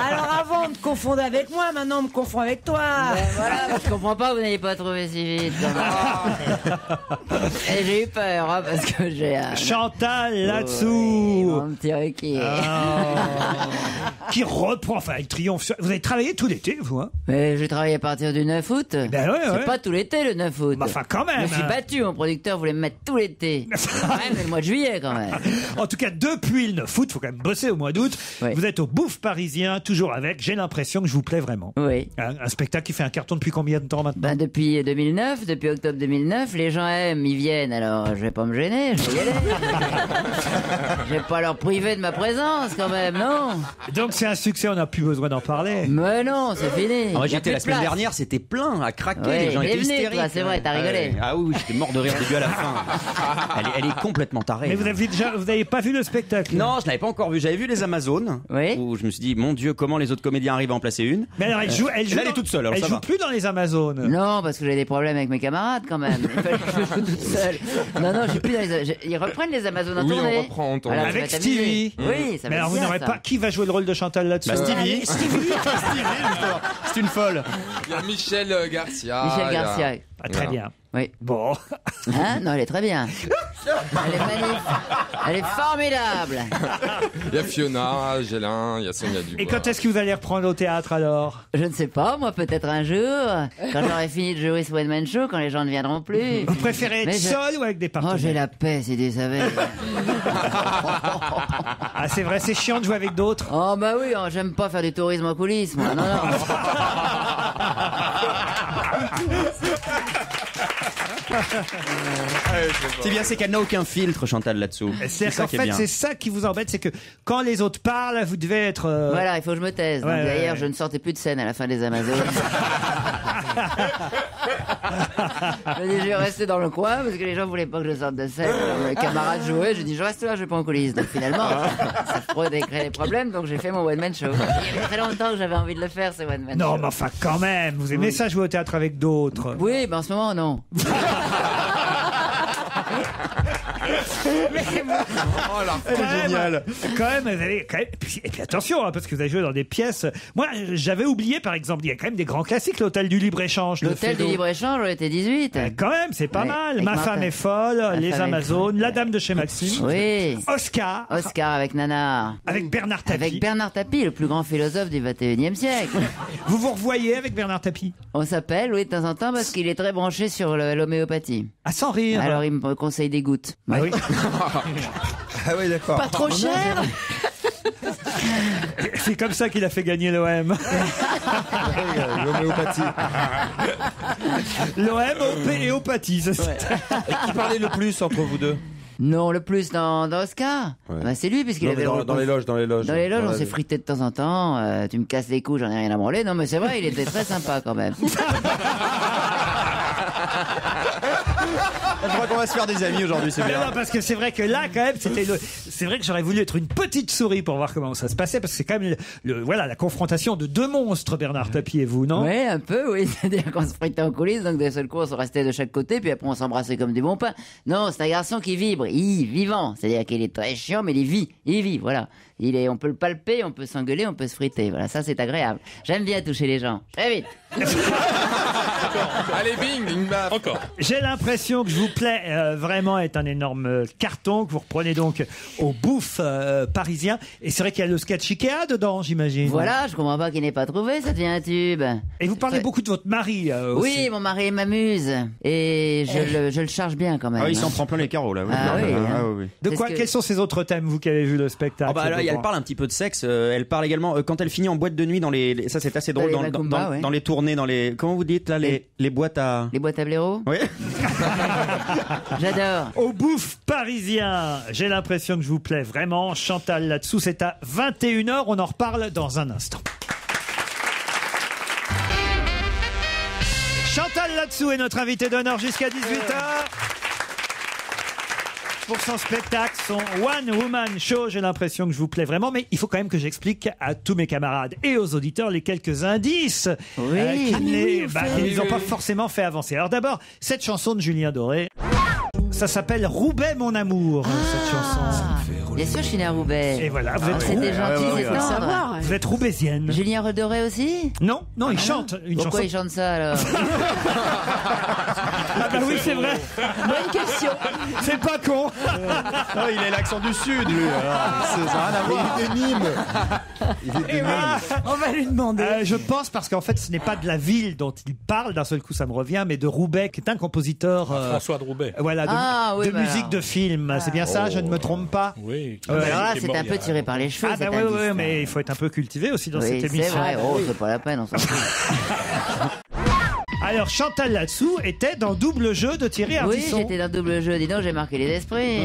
Alors avant, on me confondait avec moi, maintenant on me confond avec toi. Voilà, je comprends pas, vous n'allez pas trouvé si vite. Et j'ai eu peur, hein, parce que j'ai un... Chantal Latsou. Mon petit Ruquier. Qui reprend, enfin, avec triomphe. Vous avez travaillé tout l'été, vous, hein? Mais j'ai travaillé à partir du 9 août. Ben ouais, C'est ouais. pas tout l'été, le 9 août. Bah, enfin, quand même. Je me suis battu, mon producteur voulait me mettre tout l'été. Ouais, mais le mois de juillet, quand même. En tout cas, depuis le 9 août, faut quand même bosser au mois d'août. doute. Vous êtes au Bouffe Parisien, toujours avec. J'ai l'impression que je vous plais vraiment. Oui. Un spectacle qui fait un carton depuis combien de temps maintenant? Depuis 2009, depuis octobre 2009. Les gens aiment, ils viennent, alors je vais pas me gêner, je vais y aller. Je vais pas leur priver de ma présence quand même, non? Donc c'est un succès, on n'a plus besoin d'en parler. Mais non, c'est fini. Moi j'étais la semaine dernière, c'était plein à craquer, les gens étaient hystériques. C'est vrai, t'as rigolé. Ah oui, j'étais mort de rire du à la fin. Elle est complètement tarée. Mais vous n'avez pas vu le spectacle? Non, je l'avais pas encore vu. J'avais vu les Amazones, où je me suis dit, mon Dieu, comment les autres comédiens arrivent à en placer une. Mais alors, elle joue là, elle est toute seule. Alors elle joue plus dans les Amazones. Non, parce que j'ai des problèmes avec mes camarades quand même. Il fallait que je joue toute seule. Non, je suis plus dans les. Ils reprennent les Amazones en tournée. On reprend en tournée. Avec Stevie. Oui, ça va. Mais alors, vous n'aurez pas. Qui va jouer le rôle de Chantal là-dessus? Stevie. C'est une folle. Il y a Michel Garcia. Ah, très bien. Oui. Bon. Hein? Non, elle est très bien. Elle est magnifique. Elle est formidable. Il y a Fiona, Gélin, il y a Sonia Dubois. Et quand est-ce que vous allez reprendre au théâtre alors? Je ne sais pas, moi peut-être un jour, quand j'aurai fini de jouer ce One Man Show, quand les gens ne viendront plus. Vous préférez être seul ou avec des partenaires? Oh, j'ai la paix, si tu savais. Ah, c'est vrai, c'est chiant de jouer avec d'autres. Oh bah oui, j'aime pas faire du tourisme en coulisses, moi. Non. C'est bien, c'est qu'elle n'a aucun filtre, Chantal, là-dessous. C'est qu'en fait, c'est ça qui vous embête, c'est que quand les autres parlent, vous devez être... Voilà, il faut que je me taise. Donc, d'ailleurs, je ne sortais plus de scène à la fin des Amazones. Je vais rester dans le coin parce que les gens voulaient pas que je sorte de scène. Alors, mes camarades jouaient, je dis je reste là, je vais pas en coulisses. Donc finalement, ça créait des problèmes, donc j'ai fait mon One Man Show. Il y avait très longtemps que j'avais envie de le faire, ce One Man Show. Non, mais enfin quand même, vous aimez ça jouer au théâtre avec d'autres? Oui, mais en ce moment, non. C'est génial. Quand même, et puis attention, parce que vous avez joué dans des pièces. Moi, j'avais oublié, par exemple, il y a quand même des grands classiques, l'Hôtel du Libre-Échange. L'Hôtel du Libre-Échange, on était 18. Quand même, c'est pas mal. Ma femme est folle, Les Amazones, La Dame de chez Maxime. Oui. Oscar. Oscar avec Nana. Avec Bernard Tapie. Avec Bernard Tapie, le plus grand philosophe du 21e siècle. Vous vous revoyez avec Bernard Tapie? On s'appelle, oui, de temps en temps, parce qu'il est très branché sur l'homéopathie. Ah, sans rire. Alors, il me conseille des gouttes. Ah oui. Ah oui, d'accord. Pas trop cher. C'est comme ça qu'il a fait gagner l'OM. L'homéopathie. L'OM et Opathie. Et qui parlait le plus entre vous deux? Non, le plus dans Oscar. Bah, c'est lui, puisqu'il avait dans les loges. Dans les loges, on s'est frité de temps en temps. Tu me casses les coups, j'en ai rien à branler. Non, mais c'est vrai, il était très sympa quand même. Je crois qu'on va se faire des amis aujourd'hui, c'est bien. Non, parce que c'est vrai que là, quand même, c'est vrai que j'aurais voulu être une petite souris pour voir comment ça se passait, parce que c'est quand même voilà, la confrontation de deux monstres, Bernard Tapie et vous, non? Oui, un peu, oui. C'est-à-dire qu'on se fritait en coulisses, donc d'un seul coup, on se restait de chaque côté, puis après, on s'embrassait comme des bons pains. Non, c'est un garçon qui vibre, vivant. C'est-à-dire qu'il est très chiant, mais il vit, voilà. On peut le palper, on peut s'engueuler, on peut se friter. Voilà, ça, c'est agréable. J'aime bien toucher les gens. Très vite. Allez, bing, baf. Encore. J'ai l'impression que Je vous plais vraiment est un énorme carton que vous reprenez donc au Bouffe Parisien. Et c'est vrai qu'il y a le sketch Ikea dedans, j'imagine. Voilà, je comprends pas qu'il n'ait pas trouvé, ça devient un tube. Et vous parlez beaucoup de votre mari aussi. Oui, mon mari m'amuse. Et je le charge bien quand même. Ah oui, il s'en prend plein les carreaux là. Oui. Ah oui. Oui. De quoi Quels sont ces autres thèmes, vous qui avez vu le spectacle? Là, elle parle un petit peu de sexe. Elle parle également quand elle finit en boîte de nuit dans les ça c'est assez drôle dans les tournées, dans les comment vous dites là, les boîtes à blaireaux. Oui. J'adore. Au Bouffe Parisien, j'ai l'impression que je vous plais vraiment. Chantal là-dessous, c'est à 21h. On en reparle dans un instant. Chantal là-dessous est notre invitée d'honneur jusqu'à 18h. Pour son spectacle, son One Woman Show, j'ai l'impression que je vous plais vraiment, mais il faut quand même que j'explique à tous mes camarades et aux auditeurs les quelques indices qui ne les ont pas forcément fait avancer. Alors d'abord, cette chanson de Julien Doré, ça s'appelle Roubaix mon amour, cette chanson. Bien sûr, je suis née à Roubaix. Et voilà, vous êtes c'était gentil, c'est tendre. Vous êtes roubaisienne. Julien Doré aussi? Non, il chante une Pourquoi chanson. il chante ça alors? bah oui, c'est vrai. Bonne question. C'est pas con. Non, il a l'accent du Sud, lui. Ça n'a rien à voir. Il est de Nîmes. Il est de Nîmes. On va lui demander. Je pense parce qu'en fait, ce n'est pas de la ville dont il parle. D'un seul coup, ça me revient, mais de Roubaix, qui est un compositeur. François de Roubaix. Voilà, de bah musique alors. de film. C'est bien ça, je ne me trompe pas. Oui. Alors là, c'est un peu tiré par les cheveux. Ah bah cet oui, indice, oui, là. mais il faut être un peu cultivé aussi dans Oui, cette émission. c'est vrai. Oh, c'est pas la peine, on s'en fout. Alors Chantal Latsou était dans Double Jeu de Thierry Oui, Ardisson. j'étais dans Double Jeu. Dis donc, j'ai marqué les esprits.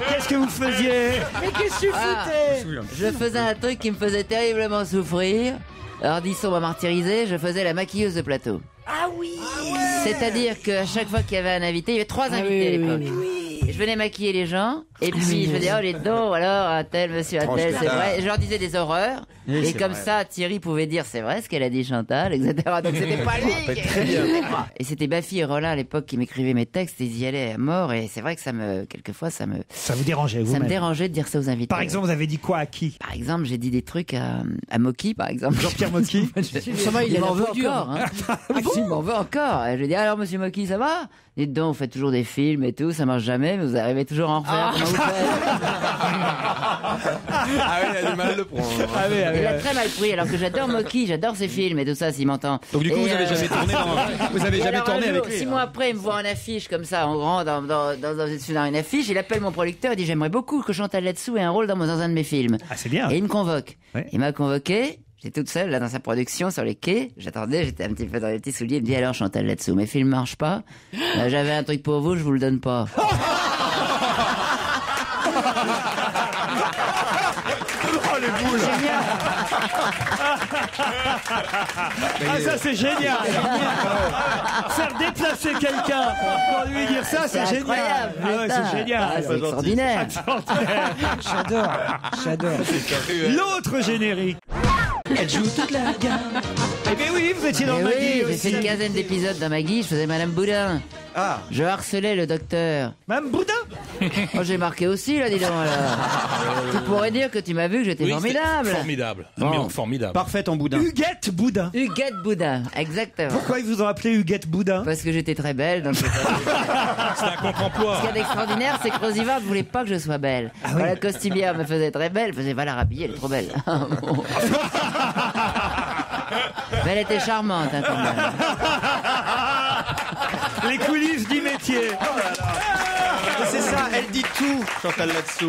Qu'est-ce que vous faisiez? Mais qu'est-ce que tu foutais? Je faisais un truc qui me faisait terriblement souffrir. Ardisson m'a martyrisé, je faisais la maquilleuse de plateau. Ah oui. C'est-à-dire qu'à chaque fois qu'il y avait un invité, il y avait 3 invités à l'époque. Je venais maquiller les gens, et puis je disais, oh les dons, alors, un tel, monsieur, un tel, c'est vrai. Je leur disais des horreurs, Oui, et comme vrai. ça, Thierry pouvait dire, c'est vrai ce qu'elle a dit Chantal, etc. Donc c'était pas lui. Très bien. Et c'était Baffy et Rollin à l'époque qui m'écrivaient mes textes, ils y allaient à mort, et c'est vrai que quelquefois, ça me dérangeait, ça vous-même. me dérangeait de dire ça aux invités. Par exemple, vous avez dit quoi à qui? Par exemple, j'ai dit des trucs à Mocky, par exemple. Jean-Pierre Mocky. Ça va, il m'en veut encore. Hein. Il m'en veut encore. Et je lui dis, alors, monsieur Mocky, ça va? Dites donc, vous faites toujours des films et tout, ça marche jamais, mais vous arrivez toujours à en refaire. Comment vous faites? Ah oui, il a du mal à le prendre. Il a très mal pris, alors que j'adore Mocky, j'adore ses films et tout ça, s'il m'entend. Donc du coup, Et, vous avez jamais tourné vous avez et jamais alors, tourné un jour, avec lui. 6 mois après, il me voit en affiche comme ça, en grand, dans une affiche. Il appelle mon producteur, il dit, j'aimerais beaucoup que Chantal Latsou ait un rôle dans un de mes films. Ah, c'est bien. Et il me convoque. Ouais. Il m'a convoqué. J'étais toute seule là dans sa production sur les quais. J'attendais, j'étais un petit peu dans les petits souliers. Il me dit, alors Chantal Latsou, mes films marchent pas. J'avais un truc pour vous, je vous le donne pas. Oh les boules. Génial. Ah ça c'est génial. Faire déplacer quelqu'un pour lui dire ça, c'est génial. incroyable, Ah ouais, putain. c'est génial. Ah, c'est extraordinaire. J'adore. L'autre générique. Elle joue toute la gamme. Eh bien oui, vous étiez dans Eh Maggie oui, j'ai aussi. fait une quinzaine d'épisodes dans Maggie, je faisais Madame Boudin. Ah. Je harcelais le docteur. Madame Boudin. Oh, j'ai marqué aussi, là, dis donc. Tu pourrais dire que tu m'as vu que j'étais Oui, formidable. c'était formidable. Bon. Numéro formidable. Parfait en boudin. Huguette Boudin. Huguette Boudin, exactement. Pourquoi ils vous ont appelé Huguette Boudin? Parce que j'étais très belle, donc C'est un contre-emploi. Ce qu'il y a d'extraordinaire, c'est que Rosivard ne voulait pas que je sois belle. Ah oui. La costumière me faisait très belle, elle faisait va la rhabiller, elle est trop belle. Bon. Mais elle était charmante, hein, quand même. Les coulisses du métier. C'est ça, elle dit tout, Chantal Latsou.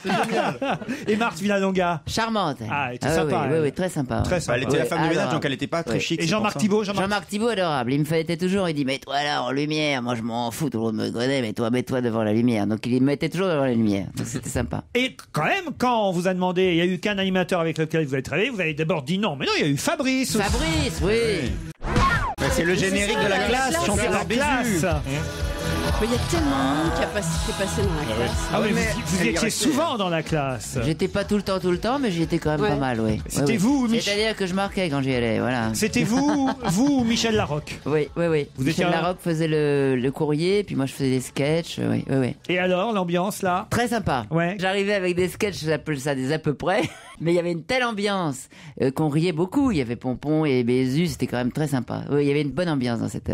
C'est génial. Et Marthe Villalonga. Charmante. Elle. Ah, elle était sympa, Oui, elle. oui, très sympa. Très ouais. sympa. Elle était la femme de ménage, adorable. donc elle n'était pas très Oui. chic. Et c'est Jean-Marc pour ça. Thibault. Jean-Marc Thibault, adorable. Il me fêtait toujours, il dit, mets-toi là en lumière. Moi, je m'en fous, tout le monde me connaît, mets-toi devant la lumière. Donc, il me mettait toujours devant la lumière. Donc, c'était sympa. Et quand même, quand on vous a demandé, il n'y a eu qu'un animateur avec lequel vous avez travaillé, vous avez d'abord dit non. Mais non, il y a eu Fabrice. aussi. Fabrice, oui. C'est le générique de la classe, C'est chanté la par Bézu. classe. Mais il y a tellement de monde qui est passé dans la classe. Ah oui, mais vous elle y étiez restait. souvent dans la classe. J'étais pas tout le temps, mais j'y étais quand même Ouais. pas mal, oui. C'était Oui, oui. vous, Mich- C'est-à-dire que je marquais quand j'y allais, voilà. C'était vous ou Michel Larocque? Oui. Vous Michel étiez un- Larocque faisait le courrier, puis moi je faisais des sketchs, oui. Et alors, l'ambiance là? Très sympa. Ouais. J'arrivais avec des sketchs, j'appelle ça des à peu près, mais il y avait une telle ambiance qu'on riait beaucoup. Il y avait Pompon et Bézu, c'était quand même très sympa. Oui, il y avait une bonne ambiance dans cette.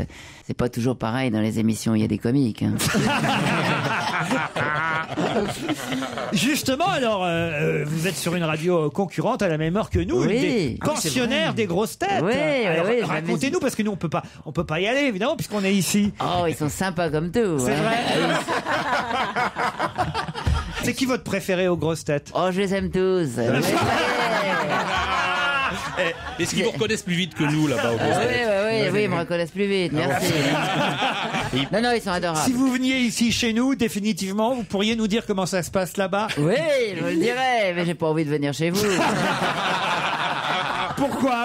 C'est pas toujours pareil dans les émissions, il y a des comiques. Hein. Justement, alors, vous êtes sur une radio concurrente à la même heure que nous, Oui. une des Ah oui, c'est pensionnaires vrai. des grosses têtes. Oui, Alors, oui, je racontez-nous, parce que nous, on peut pas y aller, évidemment, puisqu'on est ici. Oh, ils sont sympas comme tout. C'est hein. vrai. Ah oui. C'est qui votre préféré aux grosses têtes? Oh, je les aime tous. Est-ce qu'ils vous reconnaissent plus vite que nous là-bas au Ah oui, ils me reconnaissent plus vite, merci. Non, ils sont adorables. Si vous veniez ici chez nous, définitivement, vous pourriez nous dire comment ça se passe là-bas? Oui, je vous le dirais, mais j'ai pas envie de venir chez vous.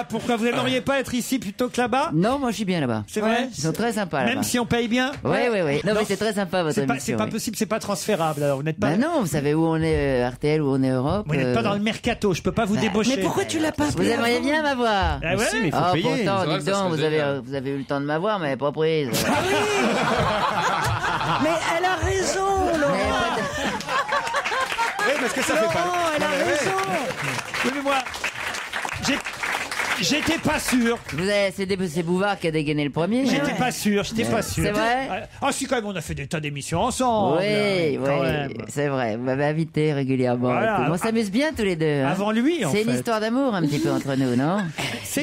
Pourquoi vous n'aimeriez pas être ici plutôt que là-bas? Non, moi je suis bien là-bas. C'est vrai? Ils sont très sympas là-bas. Même si on paye bien? Oui. Non, mais c'est très sympa votre C'est émission. pas oui. possible, c'est pas transférable. Alors vous n'êtes pas. Bah non, vous savez où on est RTL, où on est Europe. Vous n'êtes pas dans le mercato, je peux pas vous débaucher. Mais pourquoi tu l'as pas Vous appelé aimeriez avant? bien m'avoir. Ah ouais? Si, mais il faut Oh, payer. pourtant, C'est vrai dites que ça donc, serait vous avez eu le temps de m'avoir, mais pas prise. Mais elle a raison, Laurent. Oui, parce que ça fait Laurent, pas. elle a raison. Oui, mais moi, j'ai J'étais pas sûr. C'est Bouvard qui a dégainé le premier. J'étais pas sûr. C'est vrai. Ah si, quand même, on a fait des tas d'émissions ensemble. Oui, quand même. c'est vrai. Vous m'avez invité régulièrement. Voilà. On s'amuse bien tous les deux. Hein. Avant lui, en fait. C'est une histoire d'amour un petit peu entre nous, non?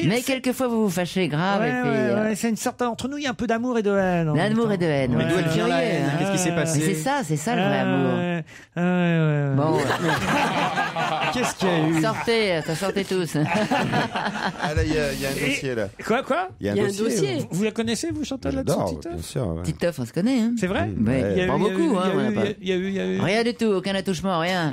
Mais quelquefois vous vous fâchez grave. Ouais, et puis, c'est une sorte entre nous, il y a un peu d'amour et de haine. D'amour et de haine. Mais d'où elle vient la haine? Qu'est-ce qui s'est passé? C'est ça le vrai amour. Bon. Qu'est-ce qu'il y a eu? Sortez tous. Ah là, il y a un dossier là. Quoi? Il y a un dossier. Vous la connaissez, vous, Chantal, là-dessus, Titoff? Bien sûr. Ouais. Titoff, on se connaît. Hein. C'est vrai? Ouais. Pas beaucoup. Il y a eu. Rien du tout, aucun attouchement, rien.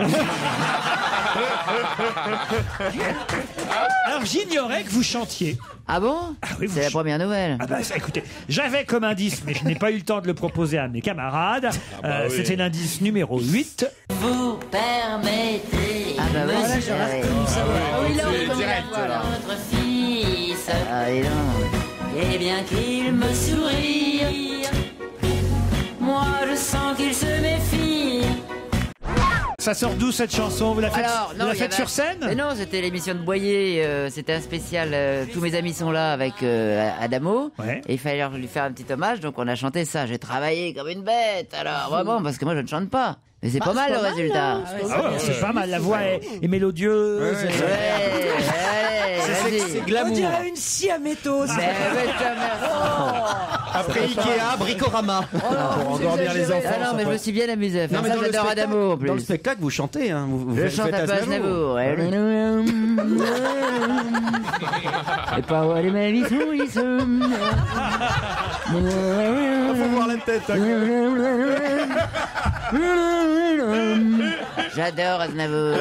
Alors, j'ignorais que vous chantiez. Ah bon? Oui, c'est la première nouvelle. Ah bah ça, écoutez, j'avais comme indice, mais je n'ai pas eu le temps de le proposer à mes camarades. Oui. C'était l'indice numéro 8. Vous permettez. Ah bah voilà, j'aurais pu savoir. Oui, là, on direct, votre fils. Ah, et non. Et bien qu'il me sourie, moi je sens qu'il se méfie. Ça sort d'où cette chanson? Vous la faites, sur scène? Mais non, c'était l'émission de Boyer, c'était un spécial Tous mes amis sont là avec Adamo. Ouais. Et il fallait lui faire un petit hommage, donc on a chanté ça. J'ai travaillé comme une bête, alors vraiment, parce que moi je ne chante pas. Mais c'est pas mal le résultat. C'est pas mal, la voix est mélodieuse. C'est glamour. On dirait une scie à métaux. Après Ikea, Bricorama. Pour endormir les enfants. Ah non, mais je me suis bien amusé. Non, mais ça, j'adore Adamo en plus. Dans le spectacle, vous chantez. Hein. Je chante un peu Aznavour. Et pas où aller ma vie sont. Faut voir la tête. J'adore Aznavour.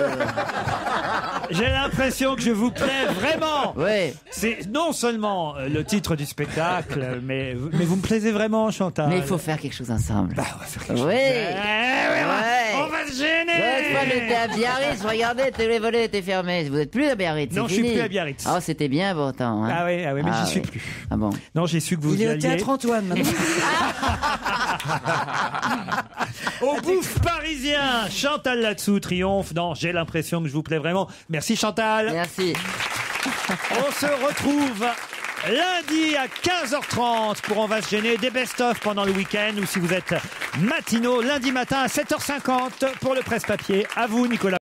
J'ai l'impression que je vous plais vraiment. Oui. C'est non seulement le titre du spectacle, mais vous me plaisez vraiment, Chantal. Mais il faut faire quelque chose ensemble. Bah, on va faire quelque chose. Oui. On va se gêner. Moi, j'étais à Biarritz. Regardez, tous les volets étaient fermés. Vous êtes plus à Biarritz. Non, je suis plus à Biarritz. Oh, c'était bien pourtant. Hein. Ah oui, mais j'y suis plus. Ah bon. Non, j'ai su que vous Il y est au alliez. théâtre Antoine maintenant. Au bouffe parisien, Chantal là-dessous triomphe dans J'ai l'impression que je vous plais vraiment. Merci Chantal. Merci. On se retrouve lundi à 15h30 pour On va se gêner, des best-of pendant le week-end, ou si vous êtes matinaux, lundi matin à 7h50 pour le presse-papier. À vous, Nicolas.